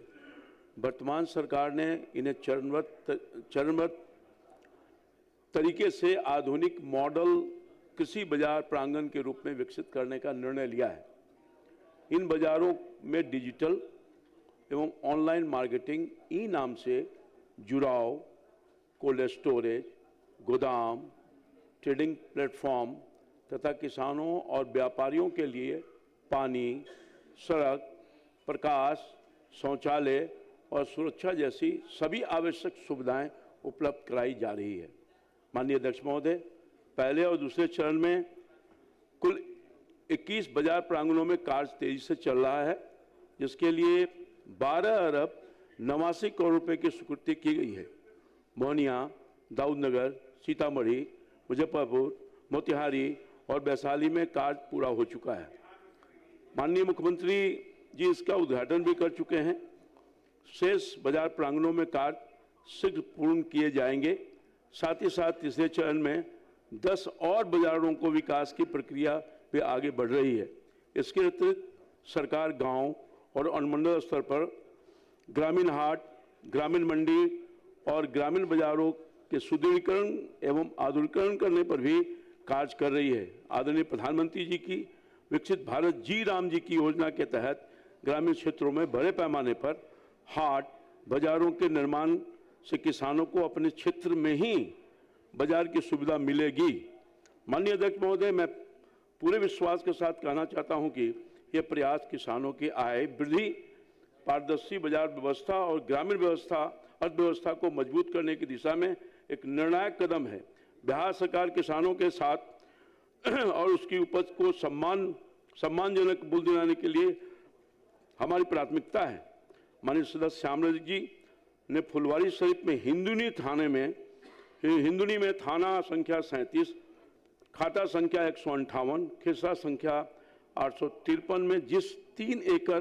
वर्तमान सरकार ने इन्हें चरणबद्ध तरीके से आधुनिक मॉडल कृषि बाजार प्रांगण के रूप में विकसित करने का निर्णय लिया है। इन बाजारों में डिजिटल एवं ऑनलाइन मार्केटिंग ई नाम से जुड़ाव, कोल्ड स्टोरेज, गोदाम, ट्रेडिंग प्लेटफॉर्म तथा किसानों और व्यापारियों के लिए पानी, सड़क, प्रकाश, शौचालय और सुरक्षा जैसी सभी आवश्यक सुविधाएं उपलब्ध कराई जा रही है। माननीय अध्यक्ष महोदय, पहले और दूसरे चरण में कुल 21 बाजार प्रांगणों में कार्य तेजी से चल रहा है, जिसके लिए 12 अरब 89 करोड़ रुपए की स्वीकृति की गई है। मोहनिया, दाऊदनगर, सीतामढ़ी, मुजफ्फरपुर, मोतिहारी और वैशाली में कार्य पूरा हो चुका है। माननीय मुख्यमंत्री जी इसका उद्घाटन भी कर चुके हैं। शेष बाजार प्रांगणों में कार्य शीघ्र पूर्ण किए जाएंगे। साथ ही साथ तीसरे चरण में 10 और बाजारों को विकास की प्रक्रिया भी आगे बढ़ रही है। इसके अतिरिक्त सरकार गांव और अनुमंडल स्तर पर ग्रामीण हाट, ग्रामीण मंडी और ग्रामीण बाजारों के सुदृढ़ीकरण एवं आधुनिकीकरण करने पर भी कार्य कर रही है। आदरणीय प्रधानमंत्री जी की विकसित भारत जी राम जी की योजना के तहत ग्रामीण क्षेत्रों में बड़े पैमाने पर हाट बाजारों के निर्माण से किसानों को अपने क्षेत्र में ही बाजार की सुविधा मिलेगी। माननीय अध्यक्ष महोदय, मैं पूरे विश्वास के साथ कहना चाहता हूं कि यह प्रयास किसानों की आय वृद्धि, पारदर्शी बाजार व्यवस्था और ग्रामीण अर्थव्यवस्था को मजबूत करने की दिशा में एक निर्णायक कदम है। बिहार सरकार किसानों के साथ और उसकी उपज को सम्मानजनक मूल्य दिलाने के लिए हमारी प्राथमिकता है। माननीय सदस्य श्यामराज जी ने फुलवारी शरीफ में हिंदुनी में थाना संख्या 37, खाता संख्या 158, खिसरा संख्या 853 में जिस 3 एकड़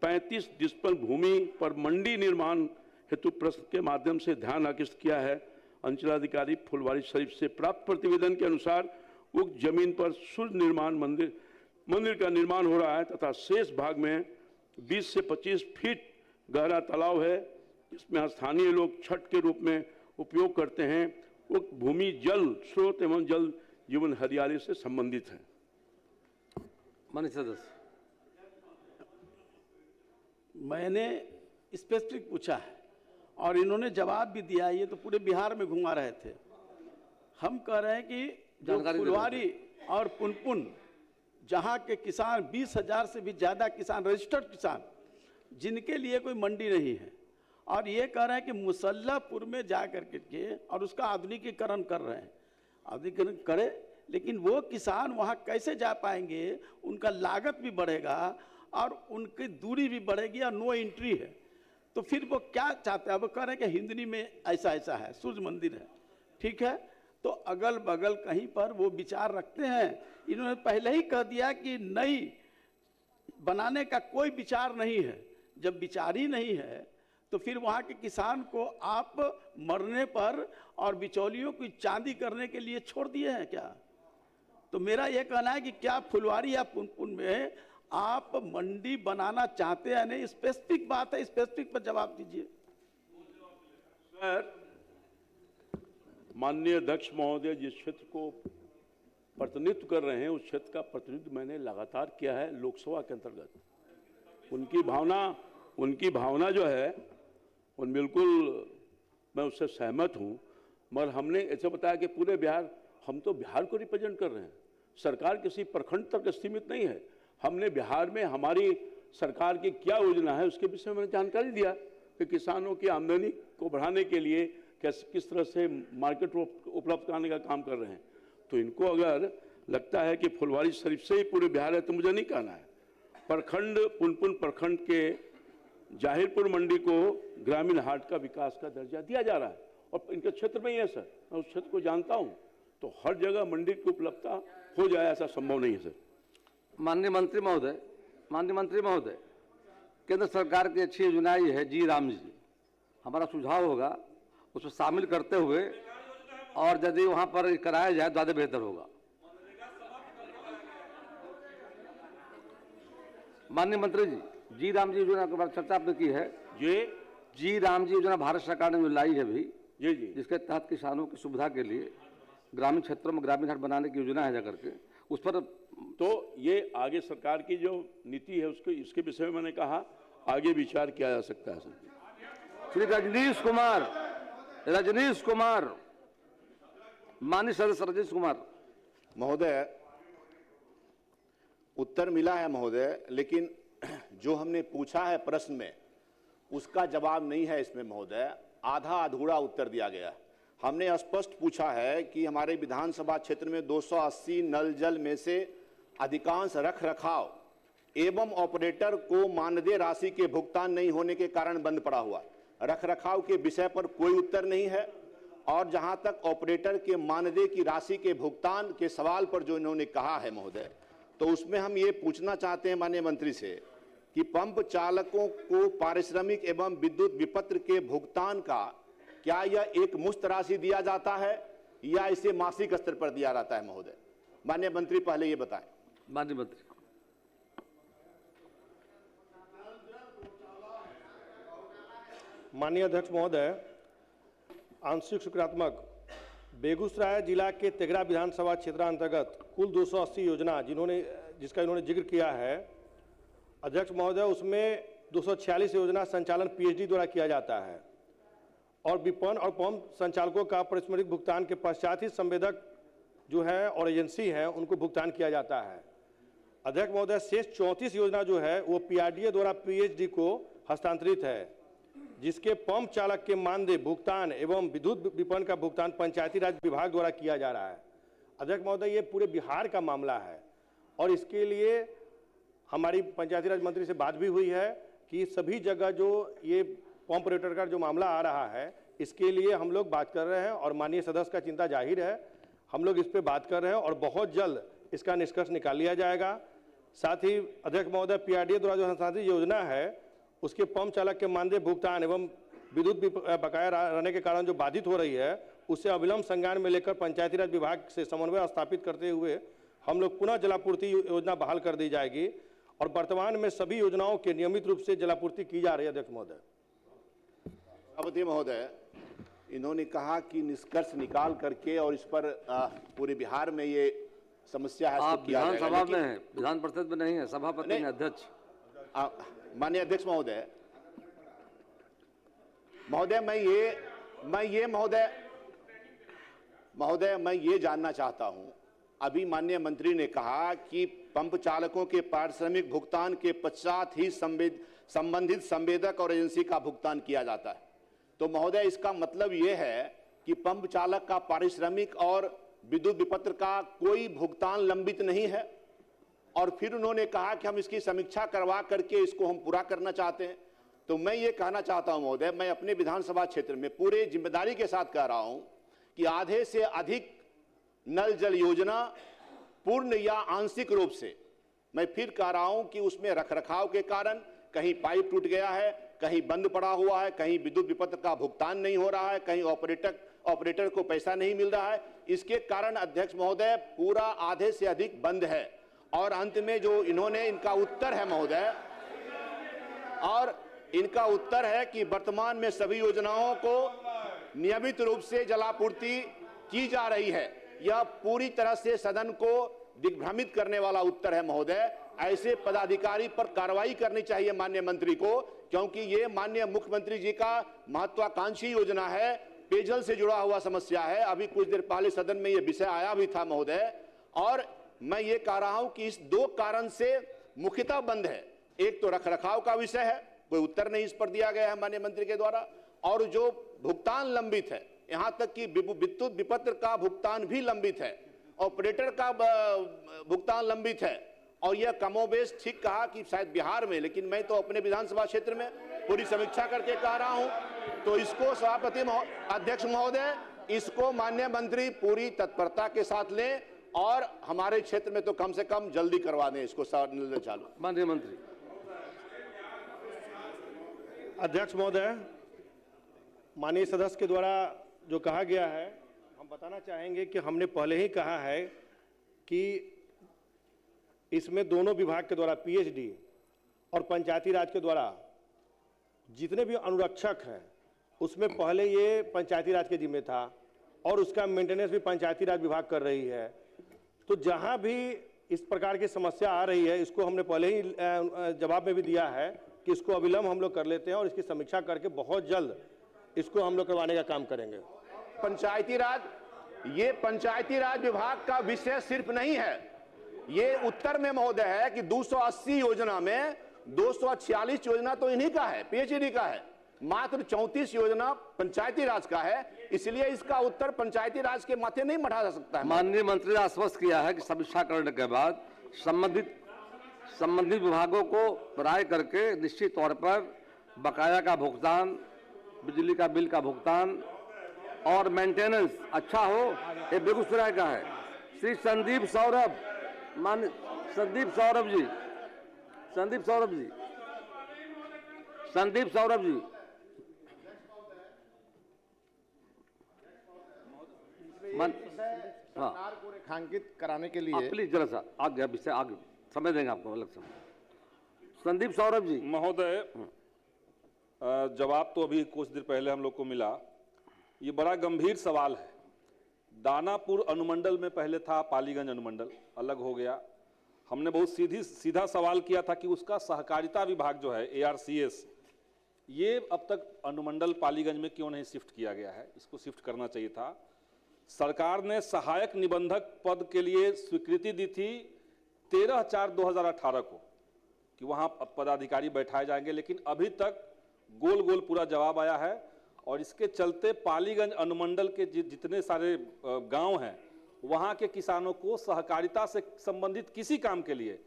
35 डिस्पल भूमि पर मंडी निर्माण हेतु प्रश्न के माध्यम से ध्यान आकृष्ट किया है। अंचलाधिकारी फुलवारी शरीफ से प्राप्त प्रतिवेदन के अनुसार उक्त जमीन पर सूर्य निर्माण मंदिर का निर्माण हो रहा है तथा शेष भाग में 20 से 25 फीट गहरा तालाब है। इसमें स्थानीय लोग छठ के रूप में उपयोग करते हैं। उक्त भूमि जल स्रोत एवं जल जीवन हरियाली से संबंधित है। माननीय सदस्य, मैंने स्पेसिफिक पूछा है और इन्होंने जवाब भी दिया। ये तो पूरे बिहार में घुमा रहे थे। हम कह रहे हैं कि जो फुलवारी और पुनपुन जहाँ के किसान 20,000 से भी ज़्यादा किसान, रजिस्टर्ड किसान, जिनके लिए कोई मंडी नहीं है, और ये कह रहे हैं कि मुसल्लापुर में जा कर के और उसका आधुनिकीकरण कर रहे हैं। आधुनिकीकरण करें, लेकिन वो किसान वहाँ कैसे जा पाएंगे? उनका लागत भी बढ़ेगा और उनकी दूरी भी बढ़ेगी और नो एंट्री है। तो फिर वो क्या चाहते हैं? वो कह रहे हैं कि हिंदुनी में ऐसा है, सूर्य मंदिर है, ठीक है, तो अगल बगल कहीं पर वो विचार रखते हैं। इन्होंने पहले ही कह दिया कि नई बनाने का कोई विचार नहीं है। जब विचार ही नहीं है तो फिर वहाँ के किसान को आप मरने पर और बिचौलियों की चांदी करने के लिए छोड़ दिए हैं क्या? तो मेरा ये कहना है कि क्या फुलवारी या पुनपुन में आप मंडी बनाना चाहते हैं? नहीं, स्पेसिफिक बात है, स्पेसिफिक पर जवाब दीजिए। सर, माननीय अध्यक्ष महोदय जिस क्षेत्र को प्रतिनिधित्व कर रहे हैं उस क्षेत्र का प्रतिनिधित्व मैंने लगातार किया है लोकसभा के अंतर्गत। उनकी भावना जो है उन बिल्कुल मैं उससे सहमत हूँ। मगर हमने ऐसे बताया कि पूरे बिहार, हम तो बिहार को रिप्रेजेंट कर रहे हैं। सरकार किसी प्रखंड तक सीमित नहीं है। हमने बिहार में हमारी सरकार की क्या योजना है उसके विषय में जानकारी दिया कि किसानों की आमदनी को बढ़ाने के लिए किस तरह से मार्केट उपलब्ध कराने का काम कर रहे हैं। तो इनको अगर लगता है कि फुलवारी शरीफ से ही पूरे बिहार है तो मुझे नहीं कहना है। प्रखंड पुनपुन प्रखंड के जाहिरपुर मंडी को ग्रामीण हाट का विकास का दर्जा दिया जा रहा है और इनके क्षेत्र में ही है सर, मैं उस क्षेत्र को जानता हूँ। तो हर जगह मंडी की उपलब्धता हो जाए ऐसा संभव नहीं है सर। माननीय मंत्री महोदय, केंद्र सरकार की अच्छी योजना ये है जी राम जी। हमारा सुझाव होगा उसको शामिल करते हुए और यदि वहाँ पर कराया जाए तो ज़्यादा बेहतर होगा। माननीय मंत्री जी राम जी योजना के बारे में चर्चा आपने की है। जी राम जी योजना भारत सरकार ने जो लाई है भी, जिसके तहत किसानों की सुविधा के लिए ग्रामीण क्षेत्रों में ग्रामीण हाट बनाने की योजना है जाकर के उस पर तो ये आगे सरकार की जो नीति है उसके इसके विषय में मैंने कहा आगे विचार किया जा सकता है सर। श्री रजनीश कुमार, माननीय सदस्य रजनीश कुमार महोदय, उत्तर मिला है महोदय, लेकिन जो हमने पूछा है प्रश्न में उसका जवाब नहीं है इसमें महोदय। आधा अधूरा उत्तर दिया गया। हमने स्पष्ट पूछा है कि हमारे विधानसभा क्षेत्र में 280 नल जल में से अधिकांश रख रखाव एवं ऑपरेटर को मानदेय राशि के भुगतान नहीं होने के कारण बंद पड़ा हुआ। रख रखाव के विषय पर कोई उत्तर नहीं है और जहां तक ऑपरेटर के मानदेय की राशि के भुगतान के सवाल पर जो इन्होंने कहा है महोदय, तो उसमें हम ये पूछना चाहते हैं माननीय मंत्री से कि पंप चालकों को पारिश्रमिक एवं विद्युत विपत्र के भुगतान का क्या यह एक मुश्त राशि दिया जाता है या इसे मासिक स्तर पर दिया जाता है महोदय? माननीय मंत्री पहले ये बताएं। माननीय मंत्री। माननीय अध्यक्ष महोदय, आंशिक सकारात्मक बेगूसराय जिला के तेघरा विधानसभा क्षेत्रांतर्गत कुल 280 योजना जिसका इन्होंने जिक्र किया है अध्यक्ष महोदय, उसमें 246 योजना संचालन पीएचडी द्वारा किया जाता है और विपणन और पंप संचालकों का पारिश्रमिक भुगतान के पश्चात ही संवेदक जो है और एजेंसी है उनको भुगतान किया जाता है। अध्यक्ष महोदय, शेष 34 योजना जो है वो पीआरडीए द्वारा पीएचडी को हस्तांतरित है, जिसके पंप चालक के मानदेय भुगतान एवं विद्युत विपणन का भुगतान पंचायती राज विभाग द्वारा किया जा रहा है। अध्यक्ष महोदय, ये पूरे बिहार का मामला है और इसके लिए हमारी पंचायती राज मंत्री से बात भी हुई है कि सभी जगह जो ये पंप ऑपरेटर का जो मामला आ रहा है इसके लिए हम लोग बात कर रहे हैं और माननीय सदस्य का चिंता जाहिर है, हम लोग इस पर बात कर रहे हैं और बहुत जल्द इसका निष्कर्ष निकाल लिया जाएगा। साथ ही अध्यक्ष महोदय, पीआरडीए द्वारा जो हस्तांतरित योजना है उसके पंप चालक के मानदेय भुगतान एवं विद्युत बकाया रहने के कारण जो बाधित हो रही है उसे अविलंब संज्ञान में लेकर पंचायती राज विभाग से समन्वय स्थापित करते हुए हम लोग पुनः जलापूर्ति योजना बहाल कर दी जाएगी और वर्तमान में सभी योजनाओं के नियमित रूप से जलापूर्ति की जा रही है। अध्यक्ष महोदय। सभापति महोदय, इन्होंने कहा कि निष्कर्ष निकाल करके और इस पर पूरे बिहार में ये समस्या है। आप विधानसभा में हैं, विधान परिषद में नहीं है, सभापति ने अध्यक्ष। माननीय अध्यक्ष महोदय, मैं ये जानना चाहता हूं, अभी माननीय मंत्री ने कहा कि पंप चालकों के पारिश्रमिक भुगतान के पश्चात ही संबंधित संवेदक और एजेंसी का भुगतान किया जाता है, तो महोदय इसका मतलब ये है कि पंप चालक का पारिश्रमिक और विद्युत विपत्र का कोई भुगतान लंबित नहीं है। और फिर उन्होंने कहा कि हम इसकी समीक्षा करवा करके इसको हम पूरा करना चाहते हैं। तो मैं ये कहना चाहता हूं महोदय, मैं अपने विधानसभा क्षेत्र में पूरे जिम्मेदारी के साथ कह रहा हूं कि आधे से अधिक नल जल योजना पूर्ण या आंशिक रूप से, मैं फिर कह रहा हूं कि उसमें रखरखाव के कारण कहीं पाइप टूट गया है, कहीं बंद पड़ा हुआ है, कहीं विद्युत विपत्र का भुगतान नहीं हो रहा है, कहीं ऑपरेटर को पैसा नहीं मिल रहा है। इसके कारण अध्यक्ष महोदय पूरा आधे से अधिक बंद है। और अंत में जो इन्होंने इनका उत्तर है महोदय, और इनका उत्तर है कि वर्तमान में सभी योजनाओं को नियमित रूप से जलापूर्ति की जा रही है। यह पूरी तरह से सदन को दिग्भ्रमित करने वाला उत्तर है महोदय। ऐसे पदाधिकारी पर कार्रवाई करनी चाहिए माननीय मंत्री को, क्योंकि ये माननीय मुख्यमंत्री जी का महत्वाकांक्षी योजना है, पेयजल से जुड़ा हुआ समस्या है। अभी कुछ देर पहले सदन में ये विषय आया भी था महोदय, और मैं ये कह रहा हूं कि इस दो कारण से मुख्यतः बंद है। एक तो रखरखाव का विषय है, कोई उत्तर नहीं इस पर दिया गया है माननीय मंत्री के द्वारा, और जो भुगतान लंबित है, यहां तक कि विद्युत विपत्र का भुगतान भी लंबित है, ऑपरेटर का भुगतान लंबित है। और यह कमोबेश ठीक कहा कि शायद बिहार में, लेकिन मैं तो अपने विधानसभा क्षेत्र में पूरी समीक्षा करके कह रहा हूं। तो इसको सभापति अध्यक्ष महोदय, इसको माननीय मंत्री पूरी तत्परता के साथ लें और हमारे क्षेत्र में तो कम से कम जल्दी करवा दें इसको चालू। माननीय मंत्री। अध्यक्ष महोदय, माननीय सदस्य के द्वारा जो कहा गया है, हम बताना चाहेंगे कि हमने पहले ही कहा है कि इसमें दोनों विभाग के द्वारा पीएचडी और पंचायती राज के द्वारा जितने भी अनुरक्षक हैं उसमें पहले ये पंचायती राज के जिम्मे था और उसका मेंटेनेंस भी पंचायती राज विभाग कर रही है। तो जहां भी इस प्रकार की समस्या आ रही है, इसको हमने पहले ही जवाब में भी दिया है कि इसको अविलंब हम लोग कर लेते हैं और इसकी समीक्षा करके बहुत जल्द इसको हम लोग करवाने का काम करेंगे। पंचायती राज, ये पंचायती राज विभाग का विषय सिर्फ नहीं है, ये उत्तर में महोदय है कि 280 योजना में 246 योजना तो इन्हीं का है, पीएचडी का है, मात्र 34 योजना पंचायती राज का है। इसलिए इसका उत्तर पंचायती राज के माथे नहीं बढ़ा जा सकता है। माननीय मंत्री ने आश्वस्त किया है कि समीक्षा करने के बाद संबंधित विभागों को राय करके निश्चित तौर पर बकाया का भुगतान, बिजली का बिल का भुगतान और मेंटेनेंस अच्छा हो, ये बेगूसराय का है। श्री संदीप सौरभ, मान संदीप सौरभ जी, संदीप सौरभ जी, संदीप सौरभ जी। सरकार को रेखांकित कराने के लिए प्लीज जरा सा आगे विषय आगे समय देंगे आपको अलग समय। संदीप सौरभ जी। महोदय, जवाब तो अभी कुछ देर पहले हम लोग को मिला। ये बड़ा गंभीर सवाल है। दानापुर अनुमंडल में पहले था, पालीगंज अनुमंडल अलग हो गया। हमने बहुत सीधा सवाल किया था कि उसका सहकारिता विभाग जो है ARCS, ये अब तक अनुमंडल पालीगंज में क्यों नहीं शिफ्ट किया गया है? इसको शिफ्ट करना चाहिए था। सरकार ने सहायक निबंधक पद के लिए स्वीकृति दी थी 13/4/2018 को कि वहां पदाधिकारी बैठाए जाएंगे, लेकिन अभी तक गोल गोल पूरा जवाब आया है। और इसके चलते पालीगंज अनुमंडल के जितने सारे गांव हैं, वहां के किसानों को सहकारिता से संबंधित किसी काम के लिए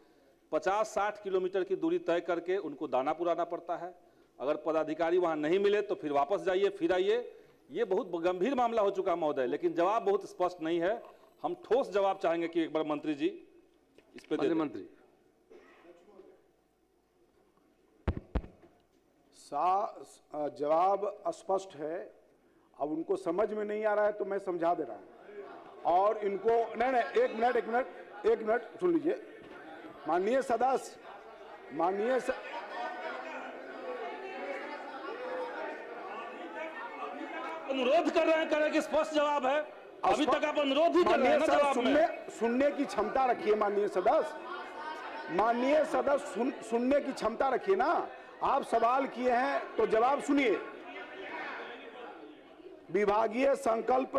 50-60 किलोमीटर की दूरी तय करके उनको दानापुर आना पड़ता है। अगर पदाधिकारी वहां नहीं मिले तो फिर वापस जाइए, फिर आइए। ये बहुत गंभीर मामला हो चुका महोदय, लेकिन जवाब बहुत स्पष्ट नहीं है। हम ठोस जवाब चाहेंगे कि एक बार मंत्री जी इस पे दे दें। मंत्री जवाब स्पष्ट है। अब उनको समझ में नहीं आ रहा है तो मैं समझा दे रहा हूं। और इनको नहीं, एक मिनट सुन लीजिए। माननीय सदस्य, अनुरोध कर रहे हैं कि स्पष्ट जवाब है। अभी तक आप अनुरोध ही कर रहे हैं ना जवाब में। सुनने की क्षमता रखिए माननीय सदस्य, सुनने की क्षमता रखिए ना। आप सवाल किए हैं तो जवाब सुनिए। विभागीय संकल्प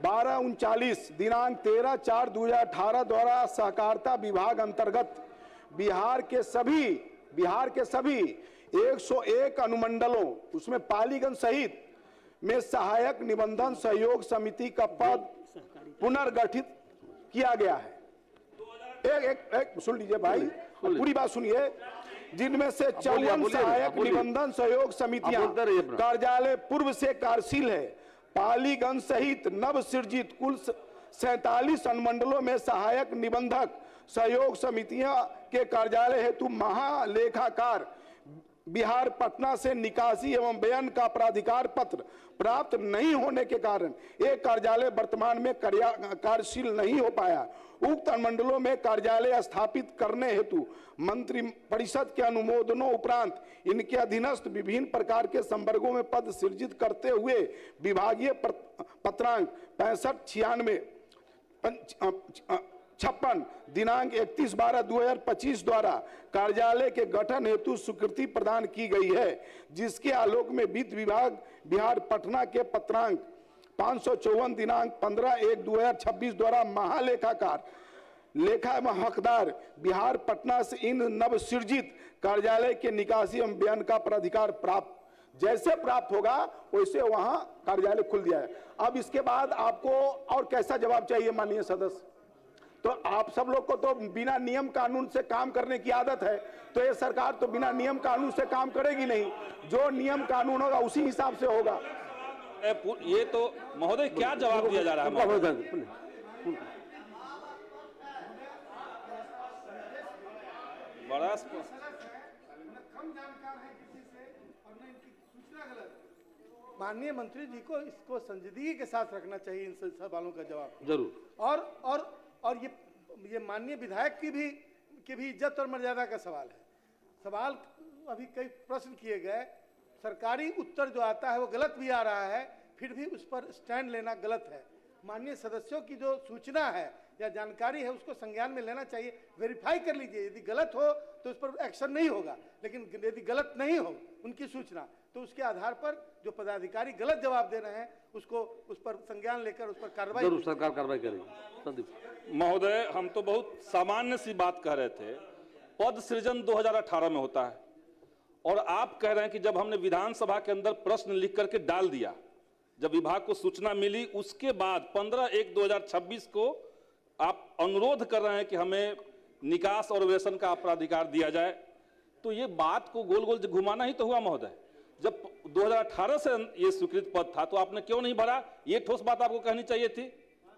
1239 दिनांक 13/4/2018 द्वारा सहकारिता विभाग अंतर्गत बिहार के सभी 101 अनुमंडलों, उसमें पालीगंज सहित में सहायक निबंधन सहयोग समिति का पद पुनर्गठित किया गया है। एक सुन लीजिए भाई, पूरी बात सुनिए। जिनमें से 54 सहायक निबंधन सहयोग समितियां कार्यालय पूर्व से कार्यशील है। पालीगंज सहित नव सृजित कुल 47 अनुमंडलों में सहायक निबंधक सहयोग समितियां के कार्यालय हेतु महालेखाकार बिहार पटना से निकासी एवं व्ययन का प्राधिकार पत्र प्राप्त नहीं होने के कारण एक कार्यालय वर्तमान में कार्यशील नहीं हो पाया। उक्त अनुमंडलों में कार्यालय स्थापित करने हेतु मंत्री परिषद के अनुमोदनों उपरांत इनके अधीनस्थ विभिन्न प्रकार के संवर्गों में पद सृजित करते हुए विभागीय पत्रांक 65-96 दिनांक 31/12/2025 द्वारा कार्यालय के गठन हेतु स्वीकृति प्रदान की गई है, जिसके आलोक में वित्त विभाग बिहार पटना के पत्रांक 554 दिनांक 15/1/2026 द्वारा महालेखाकार लेखा एवं हकदार बिहार पटना से इन नव सृजित कार्यालय के निकासी एवं व्ययन का प्राधिकार जैसे प्राप्त होगा वैसे वहां कार्यालय खुल दिया है। अब इसके बाद आपको और कैसा जवाब चाहिए माननीय सदस्य? तो आप सब लोग को तो बिना नियम कानून से काम करने की आदत है, तो ये सरकार तो बिना नियम कानून से काम करेगी नहीं। जो नियम कानून होगा उसी हिसाब से होगा। ये तो महोदय क्या जवाब दिया जा रहा है? बड़ा माननीय मंत्री जी को इसको संजीदगी के साथ रखना चाहिए, इन सवालों का जवाब जरूर। और ये माननीय विधायक की भी इज्जत और मर्यादा का सवाल है। सवाल अभी कई प्रश्न किए गए, सरकारी उत्तर जो आता है वो गलत भी आ रहा है, फिर भी उस पर स्टैंड लेना गलत है। माननीय सदस्यों की जो सूचना है या जानकारी है उसको संज्ञान में लेना चाहिए, वेरीफाई कर लीजिए। यदि गलत हो तो उस पर एक्शन नहीं होगा, लेकिन यदि गलत नहीं हो उनकी सूचना तो उसके आधार पर जो पदाधिकारी गलत जवाब दे रहे हैं उसको उस पर संज्ञान लेकर उस पर कार्रवाई जरूर सरकार कार्रवाई करेगी। संदीप महोदय, हम तो बहुत सामान्य सी बात कह रहे थे। पद सृजन 2018 में होता है और आप कह रहे हैं कि जब हमने विधानसभा के अंदर प्रश्न लिख करके डाल दिया, जब विभाग को सूचना मिली उसके बाद 15/1/2026 को आप अनुरोध कर रहे हैं कि हमें निकास और वेतन का अपराधिकार दिया जाए, तो ये बात को गोल गोल घुमाना ही तो हुआ महोदय। जब 2018 से ये स्वीकृत पद था, तो आपने क्यों नहीं भरा? ये ठोस बात आपको कहनी चाहिए थी।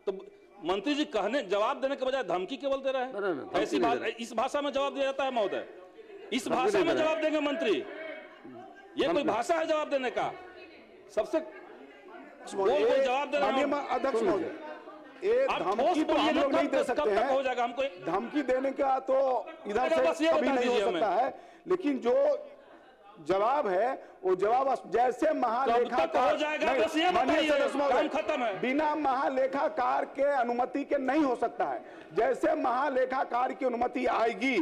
तो मंत्री जी जवाब देने के बजाय धमकी केवल दे रहे हैं। ऐसी इस भाषा में जवाब दिया जाता है महोदय? इस भाषा में जवाब देंगे मंत्री? ये कोई भाषा है जवाब देने का? सबसे बोल जवाब दे रहे हैं अध्यक्ष महोदय, धमकी तो हम लोग नहीं दे सकते हैं। हो जाएगा हमको धमकी देने का तो इधर से कभी नहीं हो सकता है, लेकिन जो जवाब है वो जवाब जैसे महालेखाकार बिना महालेखाकार के अनुमति के नहीं हो सकता है। जैसे महालेखाकार की अनुमति आएगी,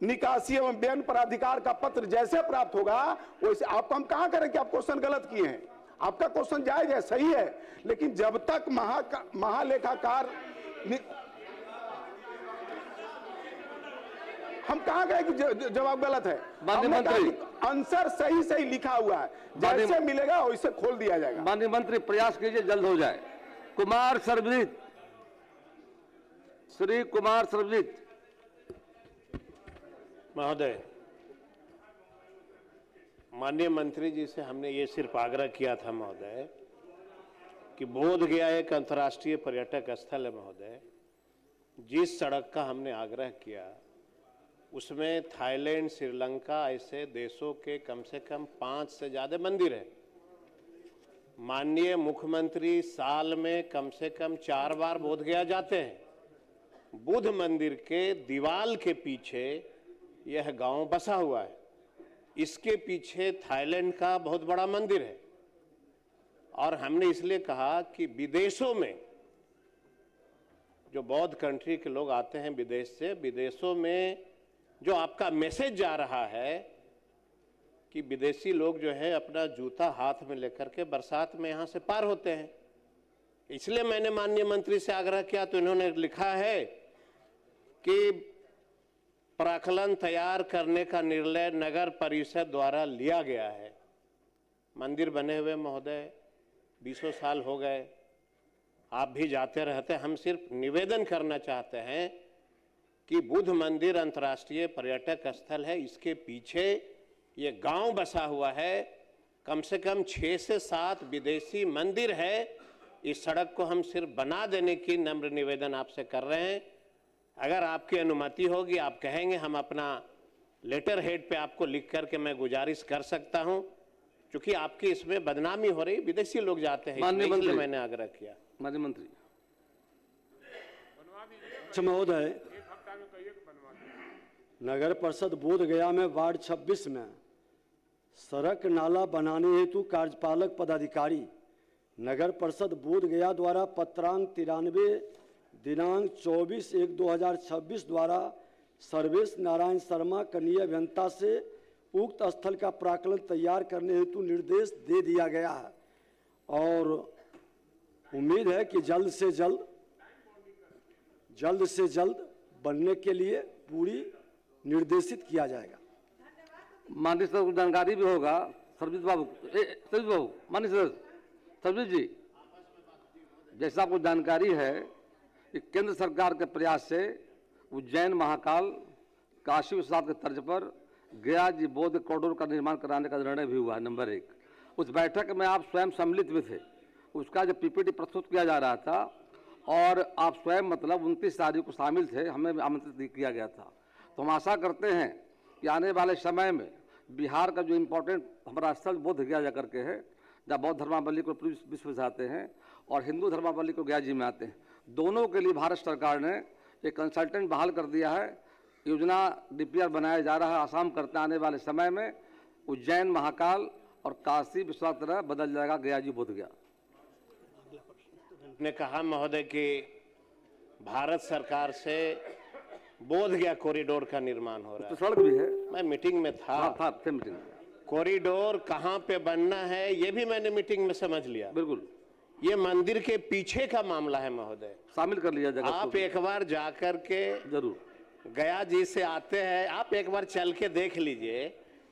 निकासी एवं व्ययन प्राधिकार का पत्र जैसे प्राप्त होगा, वैसे आपको हम कहां करें कि आप क्वेश्चन गलत किए हैं? आपका क्वेश्चन जायज है, सही है, लेकिन जब तक महालेखाकार हम कहां गए कि जवाब गलत है? आंसर सही सही लिखा हुआ है, जैसे मिलेगा वैसे खोल दिया जाएगा। माननीय मंत्री प्रयास कीजिए जल्द हो जाए। कुमार सर्वजीत, श्री कुमार सर्वजीत महोदय, माननीय मंत्री जी से हमने ये सिर्फ आग्रह किया था महोदय कि बोध गया एक अंतर्राष्ट्रीय पर्यटक स्थल है महोदय। जिस सड़क का हमने आग्रह किया उसमें थाईलैंड, श्रीलंका ऐसे देशों के कम से कम 5 से ज़्यादा मंदिर है। माननीय मुख्यमंत्री साल में कम से कम 4 बार बोध गया जाते हैं। बुद्ध मंदिर के दीवाल के पीछे यह गांव बसा हुआ है। इसके पीछे थाईलैंड का बहुत बड़ा मंदिर है और हमने इसलिए कहा कि विदेशों में जो बौद्ध कंट्री के लोग आते हैं विदेश से, विदेशों में जो आपका मैसेज जा रहा है कि विदेशी लोग जो है अपना जूता हाथ में लेकर के बरसात में यहाँ से पार होते हैं, इसलिए मैंने माननीय मंत्री से आग्रह किया तो इन्होंने लिखा है कि प्राक्कलन तैयार करने का निर्णय नगर परिषद द्वारा लिया गया है। मंदिर बने हुए महोदय 20 साल हो गए, आप भी जाते रहते। हम सिर्फ निवेदन करना चाहते हैं कि बुद्ध मंदिर अंतर्राष्ट्रीय पर्यटक स्थल है, इसके पीछे ये गांव बसा हुआ है, कम से कम 6 से 7 विदेशी मंदिर है। इस सड़क को हम सिर्फ बना देने की नम्र निवेदन आपसे कर रहे हैं। अगर आपकी अनुमति होगी, आप कहेंगे, हम अपना लेटर हेड पे आपको लिख करके मैं गुजारिश कर सकता हूं, क्योंकि आपकी इसमें बदनामी हो रही, विदेशी लोग जाते हैं, इसलिए मैंने आग्रह किया। माननीय मंत्री महोदय, नगर परिषद बोध गया में वार्ड 26 में सड़क नाला बनाने हेतु कार्यपालक पदाधिकारी नगर परिषद बोध गया द्वारा पत्रांक 93 दिनांक 24/1/2026 द्वारा सर्वेश नारायण शर्मा कनीय अभियंता से उक्त स्थल का प्राक्कलन तैयार करने हेतु निर्देश दे दिया गया है और उम्मीद है कि जल्द से जल्द बनने के लिए पूरी निर्देशित किया जाएगा। माननीय सर को जानकारी भी होगा। सरजीत बाबू, माननीय सर सरजीत जी, जैसा आपको जानकारी है कि केंद्र सरकार के प्रयास से उज्जैन महाकाल काशी विश्वनाथ के तर्ज पर गया जी बौद्ध कॉरिडोर का निर्माण कराने का निर्णय भी हुआ है। नंबर 1, उस बैठक में आप स्वयं सम्मिलित भी थे। उसका जो पीपीटी प्रस्तुत किया जा रहा था और आप स्वयं मतलब 29 तारीख को शामिल थे, हमें आमंत्रित किया गया था। तो हम आशा करते हैं कि आने वाले समय में बिहार का जो इम्पोर्टेंट हमारा स्थल बोध गया जा करके है, जहाँ बौद्ध धर्मावली को विश्व से आते हैं और हिंदू धर्मावली को गया जी में आते हैं, दोनों के लिए भारत सरकार ने एक कंसल्टेंट बहाल कर दिया है। योजना डीपीआर बनाया जा रहा है। आसाम करते आने वाले समय में उज्जैन महाकाल और काशी विश्वनाथ तरह बदल जाएगा गया जी बोध गया। ने कहा महोदय कि भारत सरकार से बोध गया कॉरिडोर का निर्माण हो रहा है। तो सड़क भी है। मैं मीटिंग में था। मीटिंग कॉरिडोर कहाँ पे बनना है ये भी मैंने मीटिंग में समझ लिया। बिल्कुल, ये मंदिर के पीछे का मामला है महोदय, शामिल कर लिया जाएगा। आप एक बार जाकर के जरूर गया जी से आते हैं, आप एक बार चल के देख लीजिए।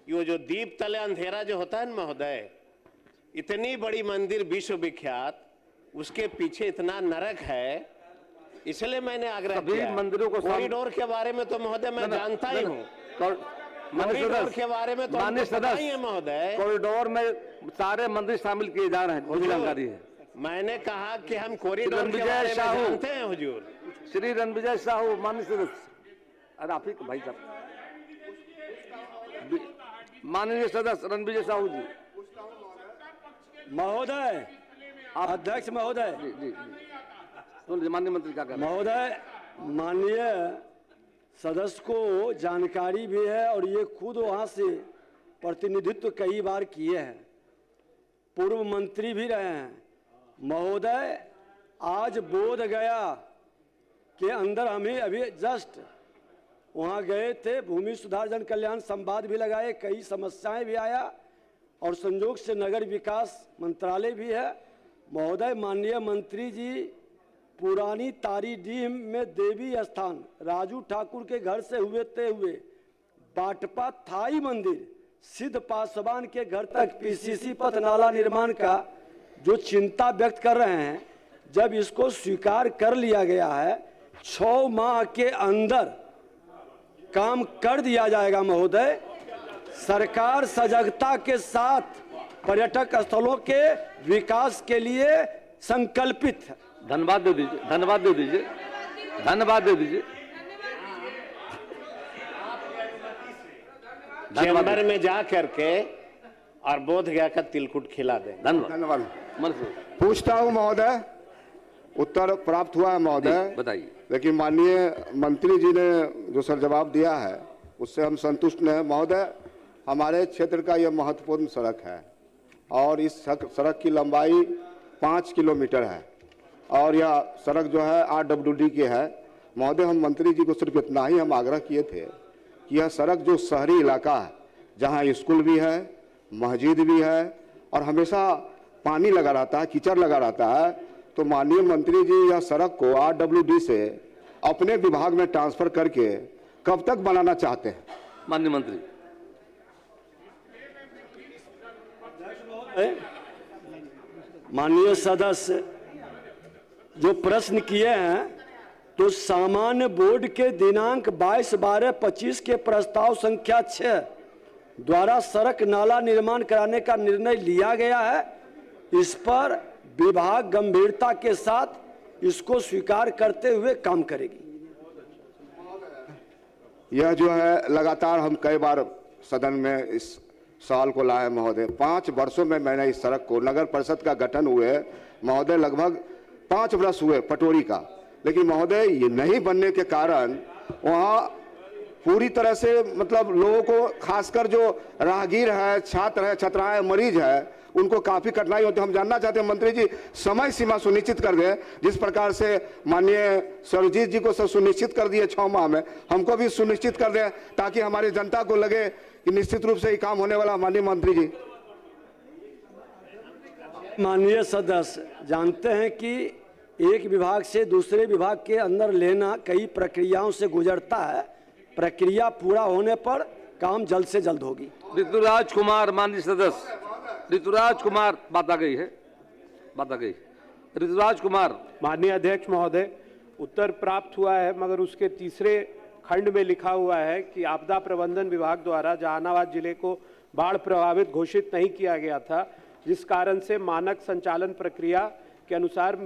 वो जो दीप तले अंधेरा जो होता है ना महोदय, इतनी बड़ी मंदिर विश्व विख्यात, उसके पीछे इतना नरक है। इसलिए मैंने आग्रह किया। मंदिरों को कॉरिडोर के बारे में तो महोदय मैं जानता ही हूँ। कॉरिडोर के बारे में तो माननीय हमको पता ही है सदस्य, महोदय। कॉरिडोर में सारे मंत्री शामिल किए जा रहे हैं, मुझे जानकारी है। मैंने कहा कि हम कॉरिडोर के बारे में जानते हैं हुजूर। श्री रणविजय साहू, माननीय सदस्य, अरे आप ही भाई साहब, माननीय सदस्य रणविजय साहू जी। महोदय, अध्यक्ष महोदय, माननीय मंत्री क्या कर रहे हैं? महोदय, माननीय सदस्य को जानकारी भी है और ये खुद वहाँ से प्रतिनिधित्व कई बार किए हैं, पूर्व मंत्री भी रहे हैं। महोदय, आज बोध गया के अंदर हमें अभी जस्ट वहाँ गए थे, भूमि सुधार जन कल्याण संवाद भी लगाए, कई समस्याएं भी आया और संयोग से नगर विकास मंत्रालय भी है। महोदय, माननीय मंत्री जी पुरानी तारीडीह में देवी स्थान राजू ठाकुर के घर से हुए बाटपा थाई मंदिर सिद्ध पासवान के घर तक पीसीसी पथ नाला निर्माण का जो चिंता व्यक्त कर रहे हैं, जब इसको स्वीकार कर लिया गया है, 6 माह के अंदर काम कर दिया जाएगा। महोदय, सरकार सजगता के साथ पर्यटक स्थलों के विकास के लिए संकल्पित है। धन्यवाद दे दीजिए, धन्यवाद दे दीजिए, धन्यवाद दे दीजिए। चैम्बर में जा करके और बोध गया का तिलकुट खिला दें। धन्यवाद। पूछता हूँ महोदय, उत्तर प्राप्त हुआ है महोदय, बताइए। लेकिन माननीय मंत्री जी ने जो सर जवाब दिया है उससे हम संतुष्ट नहीं हैं। महोदय, हमारे क्षेत्र का यह महत्वपूर्ण सड़क है और इस सड़क की लंबाई 5 किलोमीटर है और यह सड़क जो है RWD की है। महोदय, हम मंत्री जी को सिर्फ इतना ही हम आग्रह किए थे कि यह सड़क जो शहरी इलाका है, जहाँ स्कूल भी है, मस्जिद भी है और हमेशा पानी लगा रहता है, कीचड़ लगा रहता है, तो माननीय मंत्री जी यह सड़क को RWD से अपने विभाग में ट्रांसफर करके कब तक बनाना चाहते हैं? माननीय मंत्री। माननीय सदस्य जो प्रश्न किए हैं, तो सामान्य बोर्ड के दिनांक 22/12/25 के प्रस्ताव संख्या 6 द्वारा सड़क नाला निर्माण कराने का निर्णय लिया गया है। इस पर विभाग गंभीरता के साथ इसको स्वीकार करते हुए काम करेगी। यह जो है लगातार हम कई बार सदन में इस सवाल को लाए महोदय। 5 वर्षों में मैंने इस सड़क को, नगर परिषद का गठन हुए महोदय लगभग 5 वर्ष हुए पटोरी का, लेकिन महोदय ये नहीं बनने के कारण वहाँ पूरी तरह से मतलब लोगों को, खासकर जो राहगीर है, छात्र है, छात्राएं, मरीज है, उनको काफी कठिनाई होती है। हम जानना चाहते हैं मंत्री जी समय सीमा सुनिश्चित कर दें, जिस प्रकार से माननीय सरजीत जी को सुनिश्चित कर दिए 6 माह में, हमको भी सुनिश्चित कर दें ताकि हमारी जनता को लगे कि निश्चित रूप से ये काम होने वाला। माननीय मंत्री जी। माननीय सदस्य जानते हैं कि एक विभाग से दूसरे विभाग के अंदर लेना कई प्रक्रियाओं से गुजरता है। प्रक्रिया पूरा होने पर काम जल्द से जल्द होगी। ऋतुराज कुमार, माननीय सदस्य ऋतुराज कुमार, बात आ गई है, बात आ गई। ऋतुराज कुमार। माननीय अध्यक्ष महोदय, उत्तर प्राप्त हुआ है, मगर उसके तीसरे खंड में लिखा हुआ है कि आपदा प्रबंधन विभाग द्वारा जहानाबाद जिले को बाढ़ प्रभावित घोषित नहीं किया गया था, जिस कारण से मानक संचालन प्रक्रिया के अनुसार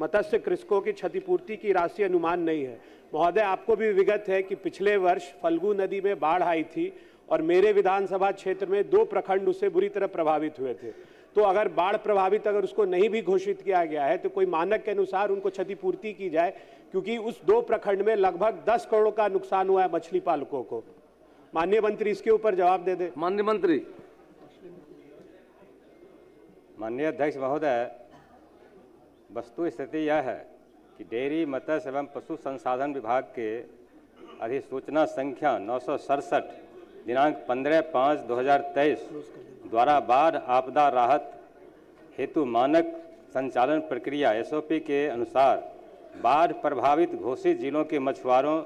मत्स्य कृषकों की क्षतिपूर्ति की राशि अनुमान नहीं है। महोदय, आपको भी विगत है कि पिछले वर्ष फल्गु नदी में बाढ़ आई थी और मेरे विधानसभा क्षेत्र में 2 प्रखंड उससे बुरी तरह प्रभावित हुए थे। तो अगर बाढ़ प्रभावित अगर उसको नहीं भी घोषित किया गया है तो कोई मानक के अनुसार उनको क्षतिपूर्ति की जाए, क्योंकि उस 2 प्रखंड में लगभग 10 करोड़ का नुकसान हुआ है मछली पालकों को। माननीय मंत्री इसके ऊपर जवाब दे दे। माननीय मंत्री। माननीय अध्यक्ष महोदय, वस्तु स्थिति यह है कि डेयरी, मत्स्य एवं पशु संसाधन विभाग के अधिसूचना संख्या 967 दिनांक 15/5/2023 द्वारा बाढ़ आपदा राहत हेतु मानक संचालन प्रक्रिया SOP के अनुसार बाढ़ प्रभावित घोषित जिलों के मछुआरों,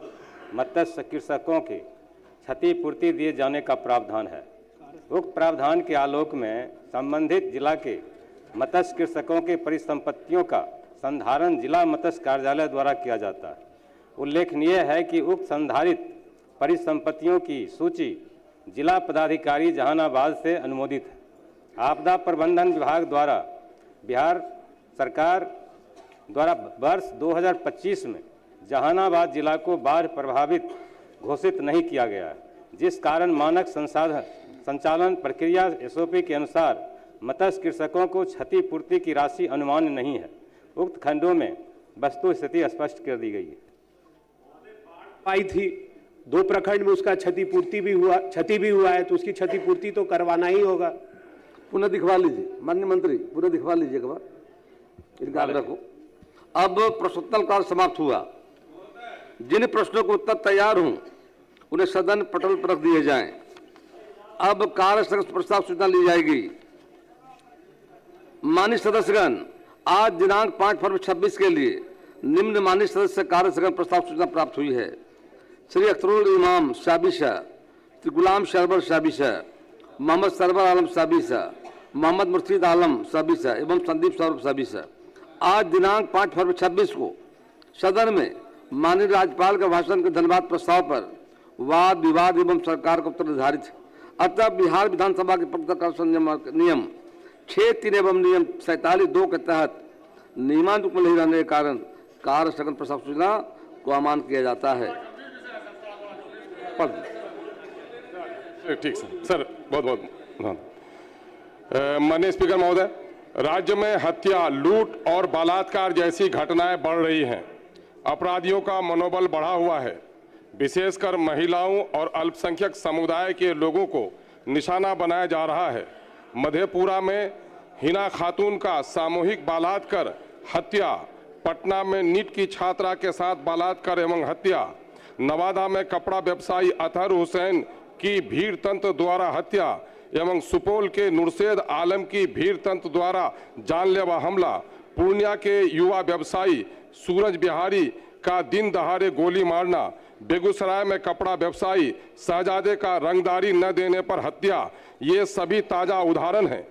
मत्स्य कृषकों की क्षतिपूर्ति दिए जाने का प्रावधान है। उक्त प्रावधान के आलोक में संबंधित जिला के मत्स्य कृषकों के परिसंपत्तियों का संधारण जिला मत्स्य कार्यालय द्वारा किया जाता है। उल्लेखनीय है कि उक्त संधारित परिसंपत्तियों की सूची जिला पदाधिकारी जहानाबाद से अनुमोदित है। आपदा प्रबंधन विभाग द्वारा बिहार सरकार द्वारा वर्ष 2025 में जहानाबाद जिला को बाढ़ प्रभावित घोषित नहीं किया गया है, जिस कारण मानक संचालन प्रक्रिया SOP के अनुसार मत्स्य कृषकों को क्षतिपूर्ति की राशि अनुमान नहीं है। उक्त खंडों में वस्तु स्थिति स्पष्ट कर दी गई है। आई थी 2 प्रखंड में, उसका क्षति भी हुआ है, तो उसकी क्षतिपूर्ति तो करवाना ही होगा। पुनः दिखवा लीजिए माननीय मंत्री, पुनः दिखवा लीजिए एक बार इनका आग्रह को। अब प्रश्नोत्तर काल समाप्त हुआ। जिन प्रश्नों को उत्तर तैयार हों उन्हें सदन पटल पर रख दिए जाएं। अब कार्य स्थगन प्रस्ताव सूचना ली जाएगी। माननीय सदस्यगण, आज दिनांक 5 फरवरी 26 के लिए निम्न माननीय सदस्य कार्य स्थगन प्रस्ताव सूचना प्राप्त हुई है। श्री अख्तरुल इमाम शाबिशा, श्री गुलाम शरबर शाबिशा, मोहम्मद सरवर आलम शाबिशा, मोहम्मद मुर्शीद आलम शाबिशा एवं संदीप सौरभ शाबिशा। आज दिनांक 5 फरवरी 26 को सदन में माननीय राज्यपाल के भाषण के धन्यवाद प्रस्ताव पर वाद विवाद एवं सरकार का उत्तर निर्धारित है। अतः बिहार विधानसभा के पत्रकार नियम 6(3) एवं नियम 47(2) के तहत नियमानुसार नहीं रहने के कारण कार्य स्थगन प्रस्ताव सूचना को अमान्य किया जाता है। ठीक सर, बहुत बहुत माननीय स्पीकर महोदय, राज्य में हत्या, लूट और बलात्कार जैसी घटनाएं बढ़ रही हैं। अपराधियों का मनोबल बढ़ा हुआ है। विशेषकर महिलाओं और अल्पसंख्यक समुदाय के लोगों को निशाना बनाया जा रहा है। मधेपुरा में हिना खातून का सामूहिक बलात्कार हत्या, पटना में नीट की छात्रा के साथ बलात्कार एवं हत्या, नवादा में कपड़ा व्यवसायी अतहर हुसैन की भीड़ तंत्र द्वारा हत्या एवं सुपौल के नुरशेद आलम की भीड़ तंत्र द्वारा जानलेवा हमला, पूर्णिया के युवा व्यवसायी सूरज बिहारी का दिन दहाड़े गोली मारना, बेगूसराय में कपड़ा व्यवसायी शहजादे का रंगदारी न देने पर हत्या, ये सभी ताज़ा उदाहरण हैं।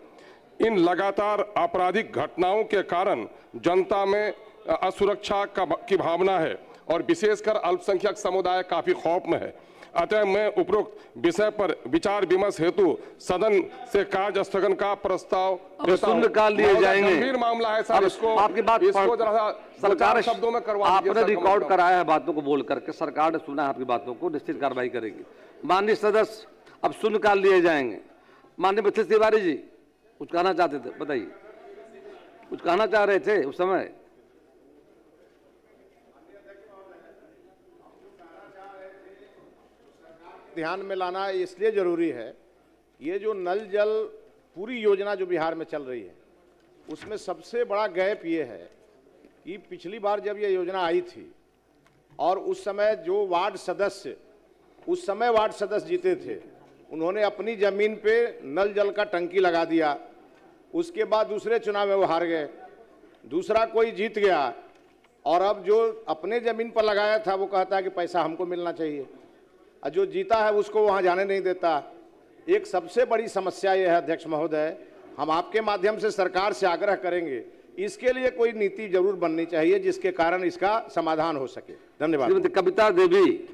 इन लगातार आपराधिक घटनाओं के कारण जनता में असुरक्षा की भावना है और विशेषकर अल्पसंख्यक समुदाय काफ़ी खौफ में है। अतः मैं उपरोक्त विषय पर विचार विमर्श हेतु सदन से कार्य स्थगन का प्रस्ताव शून्यकाल लिए जाएंगे। गंभीर मामला है सर, इसको आपकी बात इसको जरा सरकार शब्दों में करवा आपने रिकॉर्ड कराया है बातों को बोल करके, सरकार ने सुना है आपकी बातों को, निश्चित कार्रवाई करेगी। माननीय सदस्य, अब शून्यकाल लिए जाएंगे। माननीय मिथिलेश तिवारी जी कुछ कहना चाहते थे, बताइए, कुछ कहना चाह रहे थे उस समय। ध्यान में लाना इसलिए जरूरी है, ये जो नल जल पूरी योजना जो बिहार में चल रही है उसमें सबसे बड़ा गैप ये है कि पिछली बार जब ये योजना आई थी और उस समय जो वार्ड सदस्य जीते थे, उन्होंने अपनी ज़मीन पे नल जल का टंकी लगा दिया। उसके बाद दूसरे चुनाव में वो हार गए, दूसरा कोई जीत गया और अब जो अपने ज़मीन पर लगाया था वो कहता है कि पैसा हमको मिलना चाहिए, और जो जीता है उसको वहाँ जाने नहीं देता। एक सबसे बड़ी समस्या ये है अध्यक्ष महोदय, हम आपके माध्यम से सरकार से आग्रह करेंगे, इसके लिए कोई नीति जरूर बननी चाहिए जिसके कारण इसका समाधान हो सके। धन्यवाद। कविता देवी।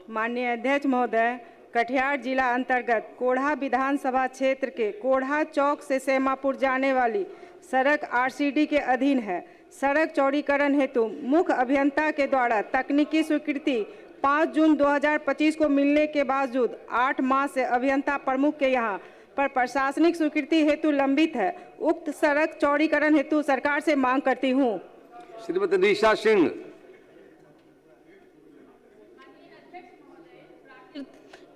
माननीय अध्यक्ष महोदय, कटिहार जिला अंतर्गत कोढ़ा विधानसभा क्षेत्र के कोढ़ा चौक से सेमापुर जाने वाली सड़क RCD के अधीन है। सड़क चौड़ीकरण हेतु मुख्य अभियंता के द्वारा तकनीकी स्वीकृति 5 जून 2025 को मिलने के बावजूद 8 माह से अभियंता प्रमुख के यहाँ पर प्रशासनिक स्वीकृति हेतु लंबित है। उक्त सड़क चौड़ीकरण हेतु सरकार से मांग करती हूँ। श्रीमती निशा सिंह।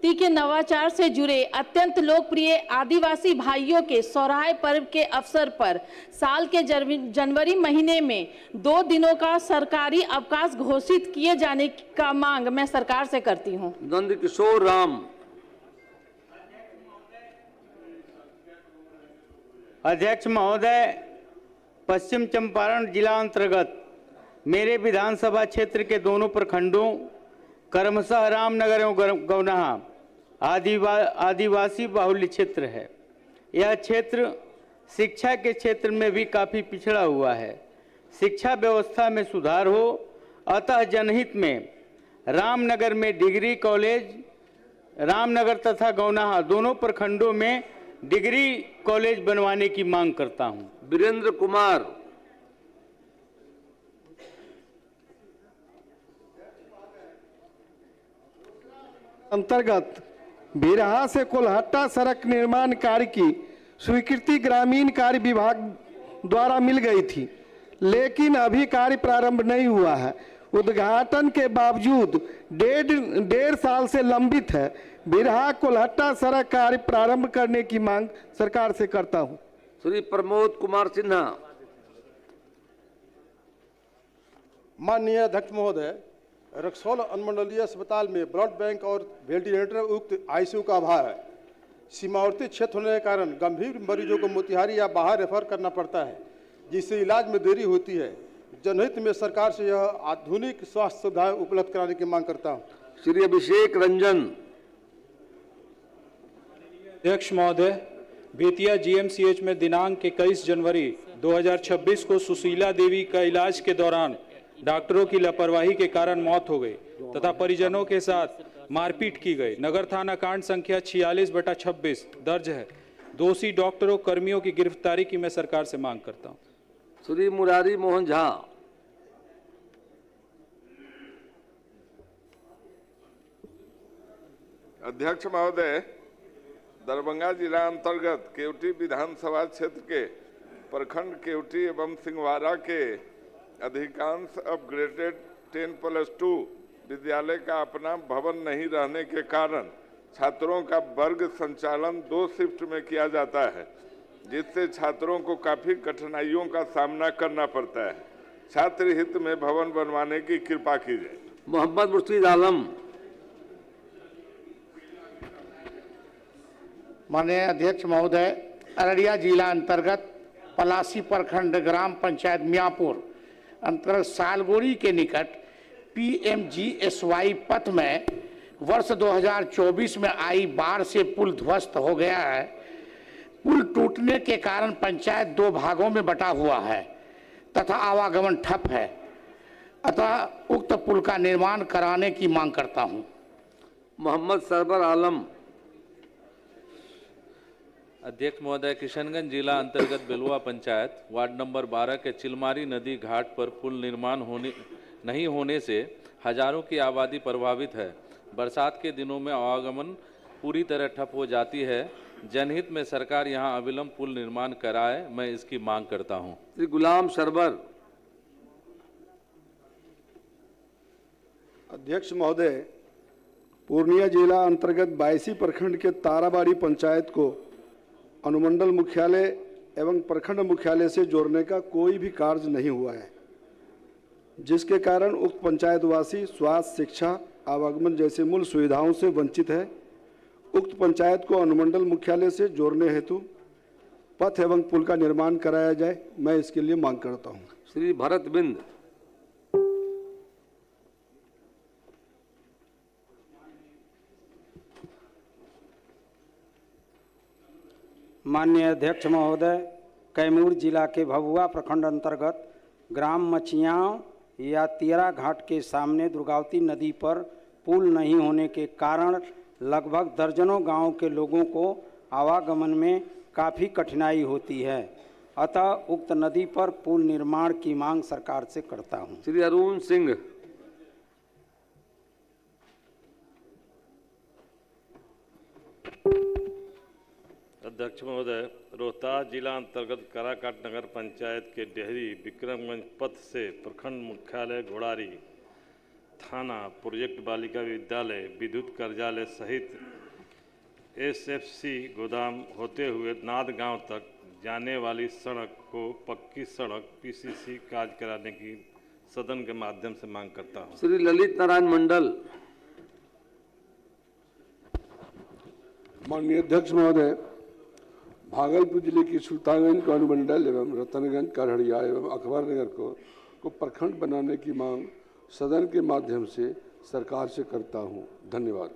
के नवाचार से जुड़े अत्यंत लोकप्रिय आदिवासी भाइयों के सोहराय पर्व के अवसर पर साल के जनवरी महीने में 2 दिनों का सरकारी अवकाश घोषित किए जाने का मांग मैं सरकार से करती हूं। नंद किशोर राम। अध्यक्ष महोदय, पश्चिम चंपारण जिला अंतर्गत मेरे विधानसभा क्षेत्र के दोनों प्रखंडों करमसह रामनगर एवं गौनाहा आदिवासी बाहुल्य क्षेत्र है। यह क्षेत्र शिक्षा के क्षेत्र में भी काफ़ी पिछड़ा हुआ है। शिक्षा व्यवस्था में सुधार हो, अतः जनहित में रामनगर में डिग्री कॉलेज, रामनगर तथा गौनाहा दोनों प्रखंडों में डिग्री कॉलेज बनवाने की मांग करता हूं। वीरेंद्र कुमार। अंतर्गत बिरहा से कोल्हट्टा सड़क निर्माण कार्य की स्वीकृति ग्रामीण कार्य विभाग द्वारा मिल गई थी, लेकिन अभी कार्य प्रारंभ नहीं हुआ है। उद्घाटन के बावजूद डेढ़ साल से लंबित है। बिरहा कोल्हट्टा सड़क कार्य प्रारंभ करने की मांग सरकार से करता हूं। श्री प्रमोद कुमार सिन्हा। माननीय अध्यक्ष महोदय, रक्सौल अनुमंडलीय अस्पताल में ब्लड बैंक और वेंटिलेटर युक्त आईसीयू का अभाव है। सीमावर्ती क्षेत्र होने के कारण गंभीर मरीजों को मोतिहारी या बाहर रेफर करना पड़ता है, जिससे इलाज में देरी होती है। जनहित में सरकार से यह आधुनिक स्वास्थ्य सुविधाएं उपलब्ध कराने की मांग करता हूं। श्री अभिषेक रंजन। अध्यक्ष महोदय, बेतिया जीएमसीएच में दिनांक 21 जनवरी 2026 को सुशीला देवी का इलाज के दौरान डॉक्टरों की लापरवाही के कारण मौत हो गई तथा परिजनों के साथ मारपीट की गई। नगर थाना कांड संख्या 46/26 दर्ज है। दोषी डॉक्टरों कर्मियों की गिरफ्तारी की मैं सरकार से मांग करता हूं। श्री मुरारी मोहन झा। अध्यक्ष महोदय, दरभंगा जिला अंतर्गत केवटी विधानसभा क्षेत्र के प्रखंड केवटी एवं सिंहवाड़ा के अधिकांश अपग्रेडेड 10+2 विद्यालय का अपना भवन नहीं रहने के कारण छात्रों का वर्ग संचालन 2 शिफ्ट में किया जाता है, जिससे छात्रों को काफी कठिनाइयों का सामना करना पड़ता है। छात्र हित में भवन बनवाने की कृपा कीजिए। मोहम्मद मुर्शीद आलम। माननीय अध्यक्ष महोदय, अररिया जिला अंतर्गत पलासी प्रखंड ग्राम पंचायत मियाँपुर अंतर्गत सालगोरी के निकट PMGSY पथ में वर्ष 2024 में आई बाढ़ से पुल ध्वस्त हो गया है। पुल टूटने के कारण पंचायत 2 भागों में बटा हुआ है तथा आवागमन ठप है, अतः उक्त पुल का निर्माण कराने की मांग करता हूं। मोहम्मद सरवर आलम। अध्यक्ष महोदय, किशनगंज जिला अंतर्गत बेलुआ पंचायत वार्ड नंबर 12 के चिलमारी नदी घाट पर पुल निर्माण नहीं होने से हजारों की आबादी प्रभावित है। बरसात के दिनों में आवागमन पूरी तरह ठप हो जाती है। जनहित में सरकार यहां अविलंब पुल निर्माण कराए, मैं इसकी मांग करता हूं। श्री गुलाम सरवर। अध्यक्ष महोदय, पूर्णिया जिला अंतर्गत 22 प्रखंड के ताराबाड़ी पंचायत को अनुमंडल मुख्यालय एवं प्रखंड मुख्यालय से जोड़ने का कोई भी कार्य नहीं हुआ है, जिसके कारण उक्त पंचायतवासी स्वास्थ्य, शिक्षा, आवागमन जैसे मूल सुविधाओं से वंचित है। उक्त पंचायत को अनुमंडल मुख्यालय से जोड़ने हेतु पथ एवं पुल का निर्माण कराया जाए, मैं इसके लिए मांग करता हूं। श्री भरत बिंद। माननीय अध्यक्ष महोदय, कैमूर जिला के भभुआ प्रखंड अंतर्गत ग्राम मचियाँ या तेरा घाट के सामने दुर्गावती नदी पर पुल नहीं होने के कारण लगभग दर्जनों गांव के लोगों को आवागमन में काफ़ी कठिनाई होती है, अतः उक्त नदी पर पुल निर्माण की मांग सरकार से करता हूं। श्री अरुण सिंह। अध्यक्ष महोदय, रोहतास जिला अंतर्गत काराकाट नगर पंचायत के डेहरी विक्रमगंज पथ से प्रखंड मुख्यालय घोड़ारी, थाना, प्रोजेक्ट बालिका विद्यालय, विद्युत कार्यालय सहित SFC गोदाम होते हुए नाद गांव तक जाने वाली सड़क को पक्की सड़क PCC कार्य कराने की सदन के माध्यम से मांग करता हूं। श्री ललित नारायण मंडल। माननीय अध्यक्ष महोदय, भागलपुर जिले की सुल्तानगंज को अनुमंडल एवं रतनगंज, करहड़िया एवं अकबरनगर को प्रखंड बनाने की मांग सदन के माध्यम से सरकार से करता हूं। धन्यवाद।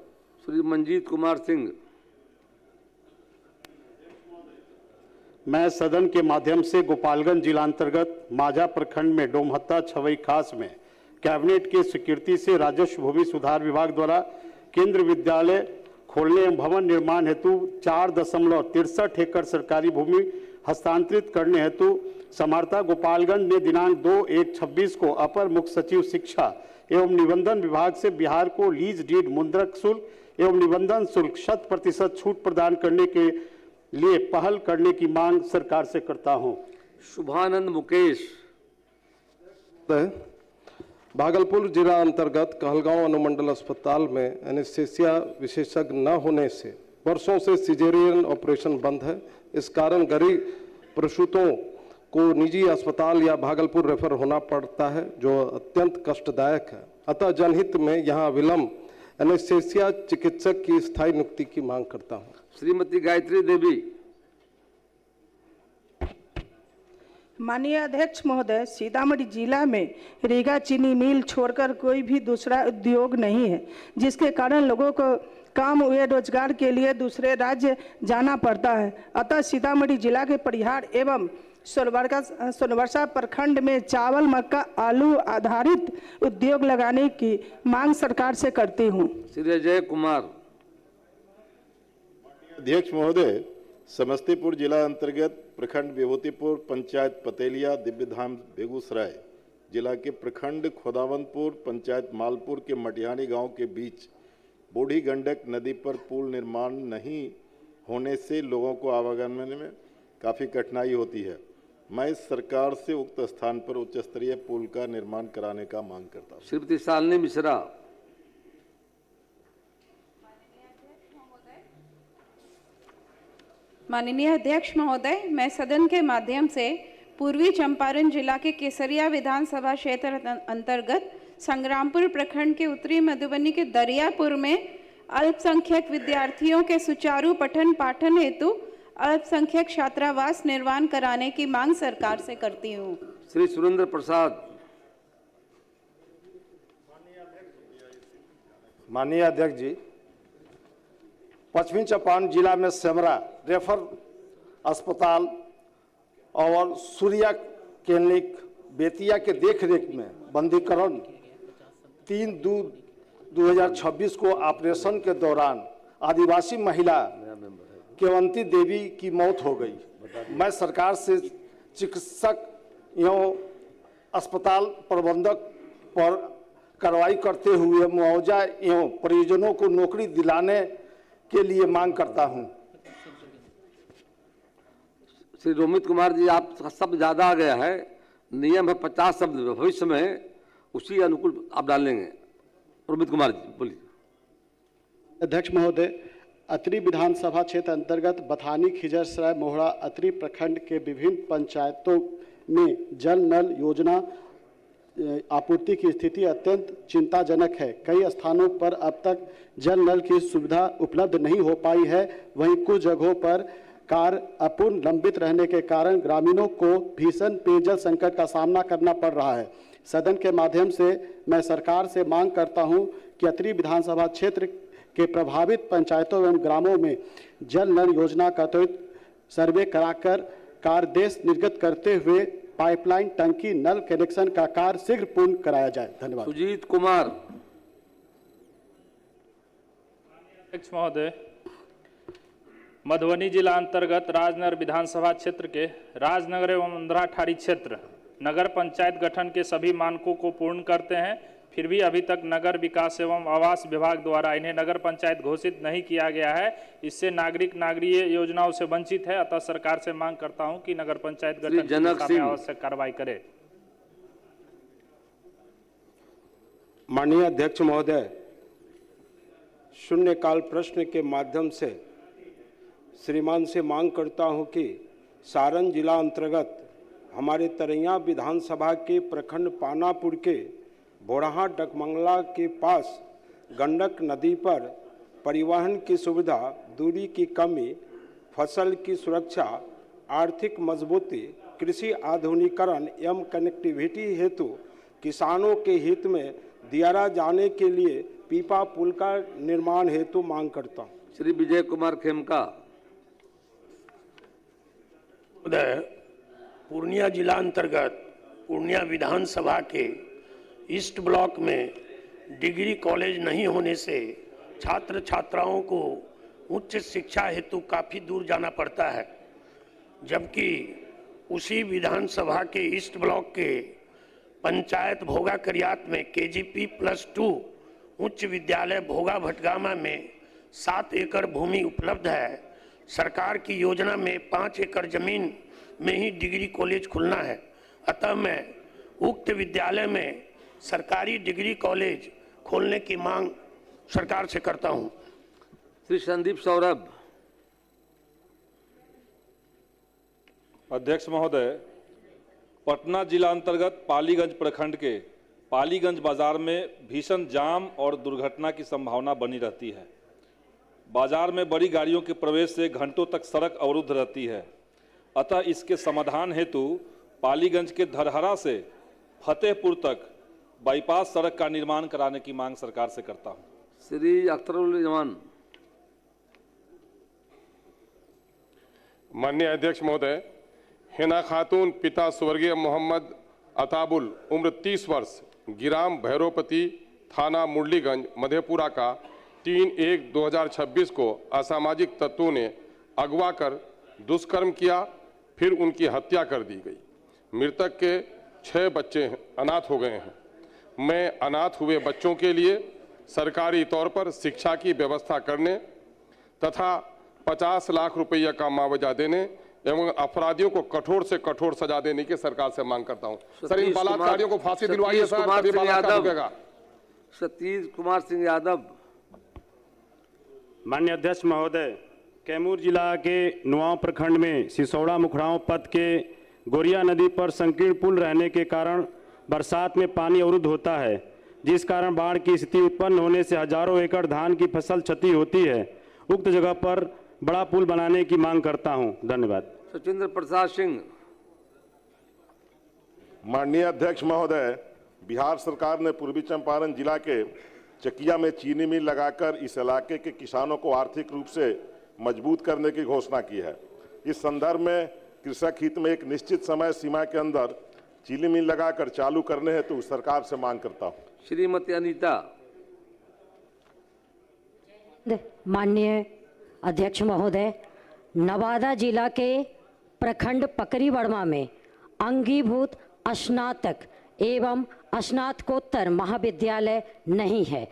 श्री मंजीत कुमार सिंह। मैं सदन के माध्यम से गोपालगंज जिला अंतर्गत माझा प्रखंड में डोमहत्ता छवई खास में कैबिनेट की स्वीकृति से राजस्व भूमि सुधार विभाग द्वारा केंद्र विद्यालय खोलने एवं भवन निर्माण हेतु 4.63 एकड़ सरकारी भूमि हस्तांतरित करने हेतु समाहर्ता गोपालगंज ने दिनांक 2/1/26 को अपर मुख्य सचिव शिक्षा एवं निबंधन विभाग से बिहार को लीज डीड मुद्रक शुल्क एवं निबंधन शुल्क 100% छूट प्रदान करने के लिए पहल करने की मांग सरकार से करता हूं। शुभानंद मुकेश। भागलपुर जिला अंतर्गत कहलगांव अनुमंडल अस्पताल में एनेस्थीसिया विशेषज्ञ न होने से वर्षों से सिजेरियन ऑपरेशन बंद है। इस कारण गरीब प्रसूतों को निजी अस्पताल या भागलपुर रेफर होना पड़ता है, जो अत्यंत कष्टदायक है। अतः जनहित में यहाँ विलंब एनेस्थीसिया चिकित्सक की स्थायी नियुक्ति की मांग करता हूँ। श्रीमती गायत्री देवी। माननीय अध्यक्ष महोदय, सीतामढ़ी जिला में रीगा चीनी मिल छोड़कर कोई भी दूसरा उद्योग नहीं है, जिसके कारण लोगों को काम व रोजगार के लिए दूसरे राज्य जाना पड़ता है। अतः सीतामढ़ी जिला के परिहार एवं सोनवर्षा प्रखंड में चावल, मक्का, आलू आधारित उद्योग लगाने की मांग सरकार से करती हूँ। श्री अजय कुमार। अध्यक्ष महोदय, समस्तीपुर जिला अंतर्गत प्रखंड विभूतिपुर, पंचायत पतेलिया, दिव्यधाम बेगूसराय जिला के प्रखंड खोदावंतपुर, पंचायत मालपुर के मटिहानी गांव के बीच बूढ़ी गंडक नदी पर पुल निर्माण नहीं होने से लोगों को आवागमन में काफ़ी कठिनाई होती है। मैं सरकार से उक्त स्थान पर उच्च स्तरीय पुल का निर्माण कराने का मांग करता हूँ। श्रीमती शालिनी मिश्रा। माननीय अध्यक्ष महोदय, मैं सदन के माध्यम से पूर्वी चंपारण जिला के केसरिया विधानसभा क्षेत्र अंतर्गत संग्रामपुर प्रखंड के उत्तरी मधुबनी के दरियापुर में अल्पसंख्यक विद्यार्थियों के सुचारू पठन पाठन हेतु अल्पसंख्यक छात्रावास निर्माण कराने की मांग सरकार से करती हूँ। श्री सुरेंद्र प्रसाद। माननीय अध्यक्ष जी, पश्चिमी चंपारण जिला में सेमरा रेफर अस्पताल और सूर्या क्लिनिक बेतिया के देखरेख में बंदीकरण 3/2/2026 को ऑपरेशन के दौरान आदिवासी महिला केवंती देवी की मौत हो गई। मैं सरकार से चिकित्सक एवं अस्पताल प्रबंधक पर कार्रवाई करते हुए मुआवजा एवं परिजनों को नौकरी दिलाने के लिए मांग करता हूं। श्री रोमित कुमार जी, आप शब्द ज्यादा आ गया है, नियम है 50 शब्द, भविष्य में उसी अनुकूल आप डालेंगे। रोमित कुमार जी बोलिए। अध्यक्ष महोदय, अतरी विधानसभा क्षेत्र अंतर्गत बथानी, खिजरसराय, मोहड़ा, अतरी प्रखंड के विभिन्न पंचायतों में जल नल योजना आपूर्ति की स्थिति अत्यंत चिंताजनक है। कई स्थानों पर अब तक जल नल की सुविधा उपलब्ध नहीं हो पाई है। वहीं कुछ जगहों पर कार्य अपूर्ण लंबित रहने के कारण ग्रामीणों को भीषण पेयजल संकट का सामना करना पड़ रहा है। सदन के माध्यम से मैं सरकार से मांग करता हूं कि अतरी विधानसभा क्षेत्र के प्रभावित पंचायतों एवं ग्रामों में जल नल योजना का त्वरित सर्वे कराकर कार्यदेश निर्गत करते हुए पाइपलाइन, टंकी, नल कनेक्शन का कार्य शीघ्र पूर्ण कराया जाए। धन्यवाद। सुजीत कुमार। अध्यक्ष महोदय, मधुबनी जिला अंतर्गत राजनगर विधानसभा क्षेत्र के राजनगर एवं अंधराठाड़ी क्षेत्र नगर पंचायत गठन के सभी मानकों को पूर्ण करते हैं, फिर भी अभी तक नगर विकास एवं आवास विभाग द्वारा इन्हें नगर पंचायत घोषित नहीं किया गया है। इससे नागरिक नागरीय योजनाओं से वंचित है। अतः सरकार से मांग करता हूं कि नगर पंचायत गठन की दिशा में आवश्यक कार्रवाई करे। माननीय अध्यक्ष महोदय, शून्यकाल प्रश्न के माध्यम से श्रीमान से मांग करता हूं कि सारण जिला अंतर्गत हमारे तरैया विधानसभा के प्रखंड पानापुर के बोड़हा डकमंगला के पास गंडक नदी पर परिवहन की सुविधा, दूरी की कमी, फसल की सुरक्षा, आर्थिक मजबूती, कृषि आधुनिकीकरण एवं कनेक्टिविटी हेतु किसानों के हित में दिया जाने के लिए पीपा पुल का निर्माण हेतु मांग करता हूँ। श्री विजय कुमार खेमका। पूर्णिया जिला अंतर्गत पूर्णिया विधानसभा के ईस्ट ब्लॉक में डिग्री कॉलेज नहीं होने से छात्र छात्राओं को उच्च शिक्षा हेतु काफ़ी दूर जाना पड़ता है, जबकि उसी विधानसभा के ईस्ट ब्लॉक के पंचायत भोगा करियात में KGP+2 उच्च विद्यालय भोगा भटगामा में 7 एकड़ भूमि उपलब्ध है। सरकार की योजना में 5 एकड़ जमीन में ही डिग्री कॉलेज खुलना है, अतः मैं उक्त विद्यालय में सरकारी डिग्री कॉलेज खोलने की मांग सरकार से करता हूं। श्री संदीप सौरभ। अध्यक्ष महोदय, पटना जिला अंतर्गत पालीगंज प्रखंड के पालीगंज बाजार में भीषण जाम और दुर्घटना की संभावना बनी रहती है। बाजार में बड़ी गाड़ियों के प्रवेश से घंटों तक सड़क अवरुद्ध रहती है, अतः इसके समाधान हेतु पालीगंज के धरहरा से फतेहपुर तक बाईपास सड़क का निर्माण कराने की मांग सरकार से करता हूं। श्री अख्तरुल जमान। माननीय अध्यक्ष महोदय, हिना खातून पिता स्वर्गीय मोहम्मद अताबुल उम्र 30 वर्ष गिराम भैरोपति थाना मुरलीगंज मधेपुरा का 3/1/2026 को असामाजिक तत्वों ने अगवा कर दुष्कर्म किया, फिर उनकी हत्या कर दी गई। मृतक के 6 बच्चे अनाथ हो गए हैं। मैं अनाथ हुए बच्चों के लिए सरकारी तौर पर शिक्षा की व्यवस्था करने तथा 50 लाख रुपये का मुआवजा देने एवं अपराधियों को कठोर से कठोर सजा देने की सरकार से मांग करता हूं। सर, इन बलात्कारियों को फांसी दिलवाइए सर, तभी बलात्कार रुकेगा। सतीश कुमार सिंह यादव। माननीय अध्यक्ष महोदय, कैमूर जिला के नुआंव प्रखंड में सिसौड़ा मुखड़ांव पथ के गोरिया नदी पर संकीर्ण पुल रहने के कारण बरसात में पानी अवरुद्ध होता है, जिस कारण बाढ़ की स्थिति उत्पन्न होने से हजारों एकड़ धान की फसल क्षति होती है। उक्त जगह पर बड़ा पुल बनाने की मांग करता हूं। धन्यवाद। सचिंद्र प्रसाद सिंह। माननीय अध्यक्ष महोदय, बिहार सरकार ने पूर्वी चंपारण जिला के चकिया में चीनी मिल लगाकर इस इलाके के किसानों को आर्थिक रूप से मजबूत करने की घोषणा की है। इस संदर्भ में कृषक हित में एक निश्चित समय सीमा के अंदर चीनी मिल लगाकर चालू करने हेतु सरकार से मांग करता हूं। श्रीमती अनीता। माननीय अध्यक्ष महोदय, नवादा जिला के प्रखंड पकरी वर्मा में अंगीभूत स्नातक एवं स्नातकोत्तर महाविद्यालय नहीं है।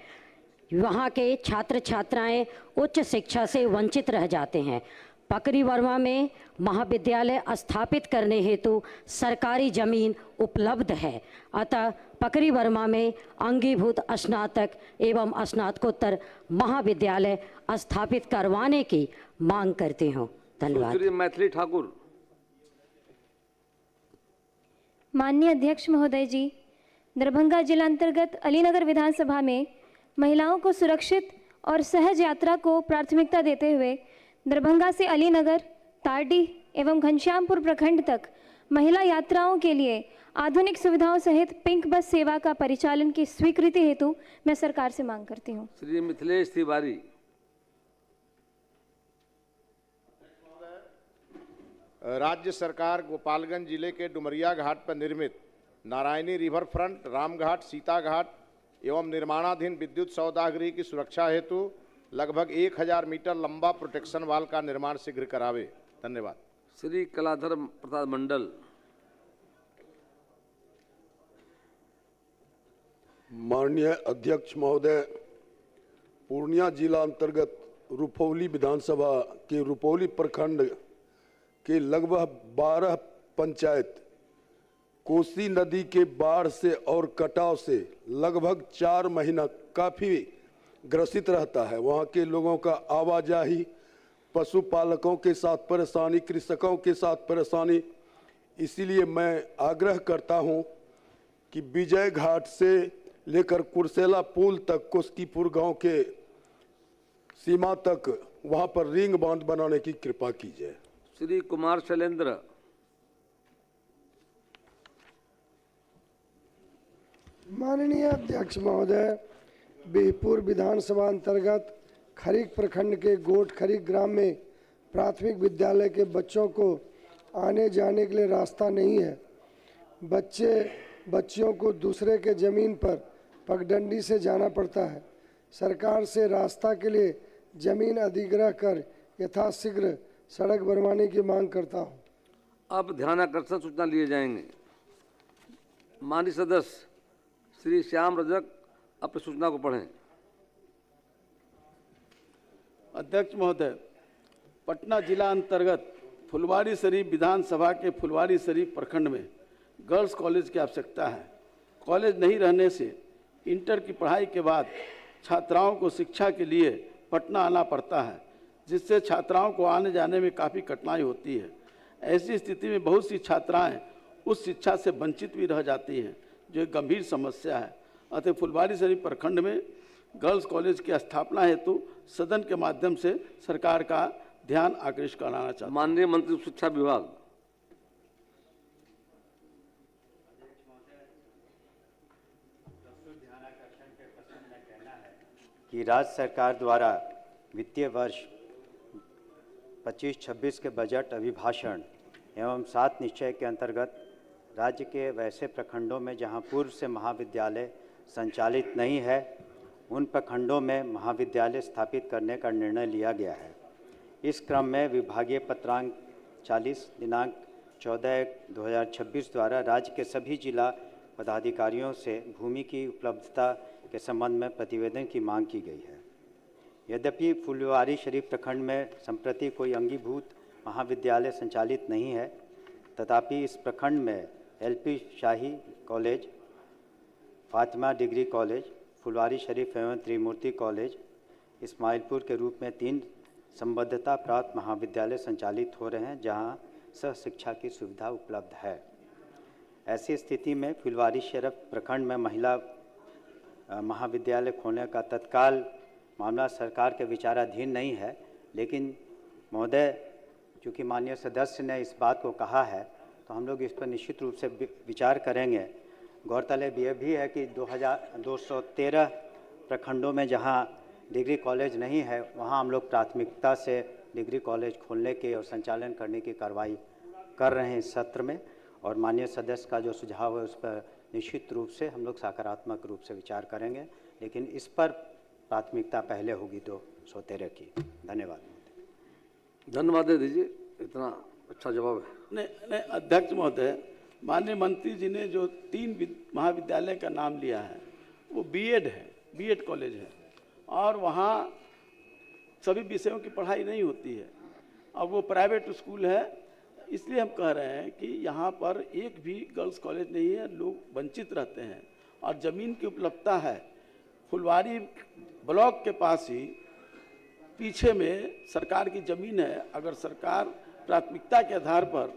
वहाँ के छात्र छात्राएं उच्च शिक्षा से वंचित रह जाते हैं। पकरी वर्मा में महाविद्यालय स्थापित करने हेतु सरकारी जमीन उपलब्ध है, अतः पकरी वर्मा में अंगीभूत स्नातक एवं स्नातकोत्तर महाविद्यालय स्थापित करवाने की मांग करती हूँ। धन्यवाद। मैथिली ठाकुर। माननीय अध्यक्ष महोदय जी, दरभंगा जिला अंतर्गत अलीनगर विधानसभा में महिलाओं को सुरक्षित और सहज यात्रा को प्राथमिकता देते हुए दरभंगा से अलीनगर, तारडी एवं घनश्यामपुर प्रखंड तक महिला यात्राओं के लिए आधुनिक सुविधाओं सहित पिंक बस सेवा का परिचालन की स्वीकृति हेतु मैं सरकार से मांग करती हूँ। श्री मिथिलेश तिवारी। राज्य सरकार गोपालगंज जिले के डुमरिया घाट पर निर्मित नारायणी रिवर फ्रंट, रामघाट, सीता घाट एवं निर्माणाधीन विद्युत सौदागृह की सुरक्षा हेतु लगभग 1000 मीटर लंबा प्रोटेक्शन वाल का निर्माण शीघ्र करावे। धन्यवाद। श्री कलाधर प्रसाद मंडल। माननीय अध्यक्ष महोदय, पूर्णिया जिला अंतर्गत रुपौली विधानसभा के रुपौली प्रखंड के लगभग 12 पंचायत कोसी नदी के बाढ़ से और कटाव से लगभग 4 महीना काफ़ी ग्रसित रहता है। वहाँ के लोगों का आवाजाही, पशुपालकों के साथ परेशानी, कृषकों के साथ परेशानी। इसीलिए मैं आग्रह करता हूँ कि विजय घाट से लेकर कुरसेला पुल तक कोस्कीपुर गांव के सीमा तक वहाँ पर रिंग बांध बनाने की कृपा कीजिए। श्री कुमार शैलेंद्र। माननीय अध्यक्ष महोदय, बिहपुर विधानसभा अंतर्गत खरीक प्रखंड के गोट खरीक ग्राम में प्राथमिक विद्यालय के बच्चों को आने जाने के लिए रास्ता नहीं है। बच्चे बच्चियों को दूसरे के ज़मीन पर पगडंडी से जाना पड़ता है। सरकार से रास्ता के लिए ज़मीन अधिग्रह कर यथाशीघ्र सड़क बनवाने की मांग करता हूँ। अब ध्यानाकर्षण सूचना लिए जाएंगे। माननीय सदस्य श्री श्याम रजक अपनी सूचना को पढ़ें। अध्यक्ष महोदय, पटना जिला अंतर्गत फुलवारी शरीफ विधानसभा के फुलवारी शरीफ प्रखंड में गर्ल्स कॉलेज की आवश्यकता है। कॉलेज नहीं रहने से इंटर की पढ़ाई के बाद छात्राओं को शिक्षा के लिए पटना आना पड़ता है, जिससे छात्राओं को आने जाने में काफ़ी कठिनाई होती है। ऐसी स्थिति में बहुत सी छात्राएं उस शिक्षा से वंचित भी रह जाती हैं, जो एक गंभीर समस्या है। अतः फुलवारी शरीफ प्रखंड में गर्ल्स कॉलेज की स्थापना हेतु सदन के माध्यम से सरकार का ध्यान आकृष्ट कराना चाहता हूं। माननीय मंत्री शिक्षा विभाग। कि राज्य सरकार द्वारा वित्तीय वर्ष 25-26 के बजट अभिभाषण एवं 7 निश्चय के अंतर्गत राज्य के वैसे प्रखंडों में जहां पूर्व से महाविद्यालय संचालित नहीं है, उन प्रखंडों में महाविद्यालय स्थापित करने का निर्णय लिया गया है। इस क्रम में विभागीय पत्रांक 40 दिनांक 14/1/2026 द्वारा राज्य के सभी जिला पदाधिकारियों से भूमि की उपलब्धता के संबंध में प्रतिवेदन की मांग की गई है। यद्यपि फुलवारी शरीफ प्रखंड में संप्रति कोई अंगीभूत महाविद्यालय संचालित नहीं है, तथापि इस प्रखंड में LP शाही college, Fatima degree college, Phulwari Sharif एवं त्रिमूर्ति कॉलेज, इस्माइलपुर के रूप में 3 संबद्धता प्राप्त महाविद्यालय संचालित हो रहे हैं, जहां सह शिक्षा की सुविधा उपलब्ध है। ऐसी स्थिति में फुलवारी शरीफ प्रखंड में महिला महाविद्यालय खोलने का तत्काल मामला सरकार के विचाराधीन नहीं है, लेकिन महोदय, चूँकि माननीय सदस्य ने इस बात को कहा है, तो हम लोग इस पर निश्चित रूप से विचार करेंगे। गौरतलब यह भी है कि 213 प्रखंडों में जहां डिग्री कॉलेज नहीं है, वहां हम लोग प्राथमिकता से डिग्री कॉलेज खोलने के और संचालन करने की कार्रवाई कर रहे हैं इस सत्र में, और माननीय सदस्य का जो सुझाव है उस पर निश्चित रूप से हम लोग सकारात्मक रूप से विचार करेंगे, लेकिन इस पर प्राथमिकता पहले होगी 213 की। धन्यवाद। धन्यवाद दे दीजिए, इतना अच्छा जवाब है। नहीं, अध्यक्ष महोदय, माननीय मंत्री जी ने जो 3 महाविद्यालय का नाम लिया है वो बीएड है, बीएड कॉलेज है, और वहाँ सभी विषयों की पढ़ाई नहीं होती है, और वो प्राइवेट स्कूल है। इसलिए हम कह रहे हैं कि यहाँ पर एक भी गर्ल्स कॉलेज नहीं है, लोग वंचित रहते हैं, और ज़मीन की उपलब्धता है। फुलवारी ब्लॉक के पास ही पीछे में सरकार की ज़मीन है। अगर सरकार प्राथमिकता के आधार पर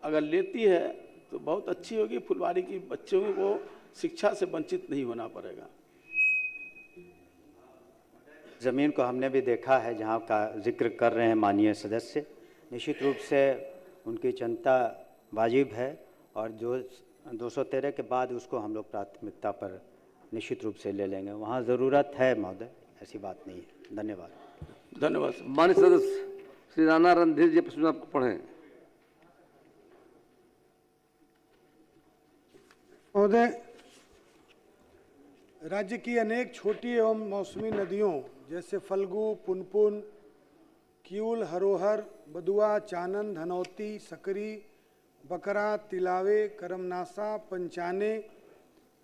अगर लेती है तो बहुत अच्छी होगी, फुलवारी की बच्चों को शिक्षा से वंचित नहीं होना पड़ेगा। ज़मीन को हमने भी देखा है, जहाँ का जिक्र कर रहे हैं माननीय सदस्य, निश्चित रूप से उनकी चिंता वाजिब है, और जो 213 के बाद उसको हम लोग प्राथमिकता पर निश्चित रूप से ले लेंगे। वहाँ ज़रूरत है महोदय, ऐसी बात नहीं है। धन्यवाद। धन्यवाद। माननीय सदस्य श्री राणा रणधीर जी प्रश्न आपको पढ़ें। महोदय, राज्य की अनेक छोटी एवं मौसमी नदियों जैसे फल्गु, पुनपुन, किऊल, हरोहर, बदुआ, चानन, धनौती, सकरी, बकरा, तिलावे, करमनासा, पंचाने,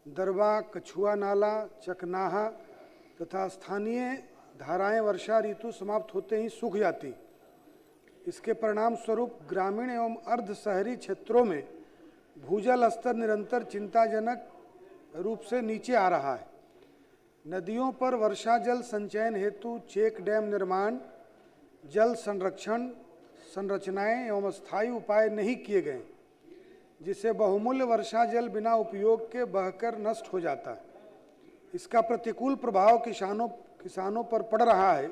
दरबा, कछुआ नाला, चकनाहा तथा स्थानीय धाराएं वर्षा ऋतु समाप्त होते ही सूख जाती। इसके परिणाम स्वरूप ग्रामीण एवं अर्ध शहरी क्षेत्रों में भूजल स्तर निरंतर चिंताजनक रूप से नीचे आ रहा है। नदियों पर वर्षा जल संचयन हेतु चेक डैम निर्माण, जल संरक्षण संरचनाएं एवं स्थायी उपाय नहीं किए गए, जिससे बहुमूल्य वर्षा जल बिना उपयोग के बहकर नष्ट हो जाता है। इसका प्रतिकूल प्रभाव किसानों पर पड़ रहा है,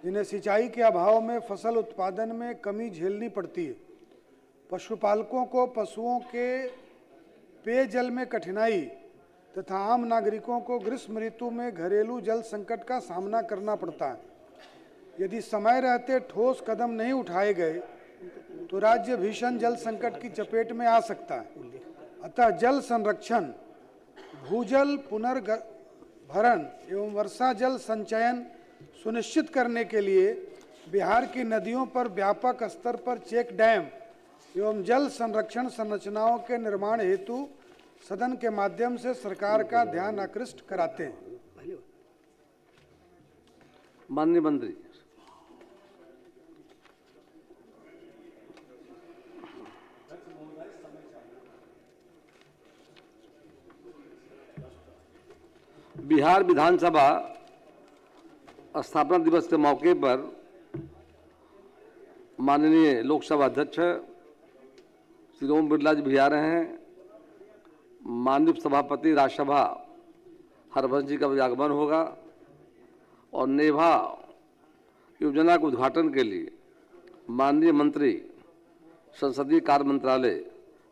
जिन्हें सिंचाई के अभाव में फसल उत्पादन में कमी झेलनी पड़ती है। पशुपालकों को पशुओं के पेयजल में कठिनाई तथा आम नागरिकों को ग्रीष्म ऋतु में घरेलू जल संकट का सामना करना पड़ता है। यदि समय रहते ठोस कदम नहीं उठाए गए तो राज्य भीषण जल संकट की चपेट में आ सकता है। अतः जल संरक्षण, भूजल पुनर्भरण एवं वर्षा जल संचयन सुनिश्चित करने के लिए बिहार की नदियों पर व्यापक स्तर पर चेक डैम एवं जल संरक्षण संरचनाओं के निर्माण हेतु सदन के माध्यम से सरकार का ध्यान आकृष्ट कराते हैं। माननीय मंत्री। बिहार विधानसभा स्थापना दिवस के मौके पर माननीय लोकसभा अध्यक्ष श्री ओम बिरला जी भी आ रहे हैं। माननीय सभापति राज्यसभा हरवंश जी का भी आगमन होगा और नेभा योजना के उद्घाटन के लिए माननीय मंत्री संसदीय कार्य मंत्रालय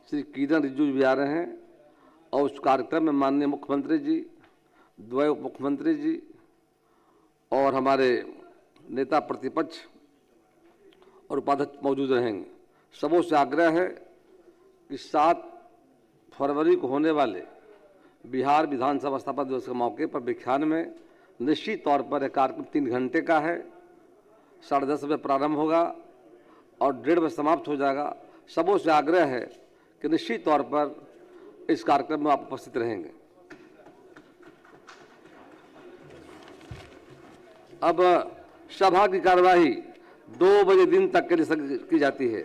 श्री किरण रिजिजू भी आ रहे हैं और उस कार्यक्रम में माननीय मुख्यमंत्री जी, द्वय उप मुख्यमंत्री जी और हमारे नेता प्रतिपक्ष और उपाध्यक्ष मौजूद रहेंगे। सबों से आग्रह है कि 7 फरवरी को होने वाले बिहार विधानसभा स्थापना दिवस के मौके पर व्याख्यान में निश्चित तौर पर यह कार्यक्रम 3 घंटे का है। 10:30 बजे प्रारंभ होगा और 1:30 बजे समाप्त हो जाएगा। सबों से आग्रह है कि निश्चित तौर पर इस कार्यक्रम में आप उपस्थित रहेंगे। अब सभा की कार्यवाही 2 बजे दिन तक के लिए स्थगित की जाती है।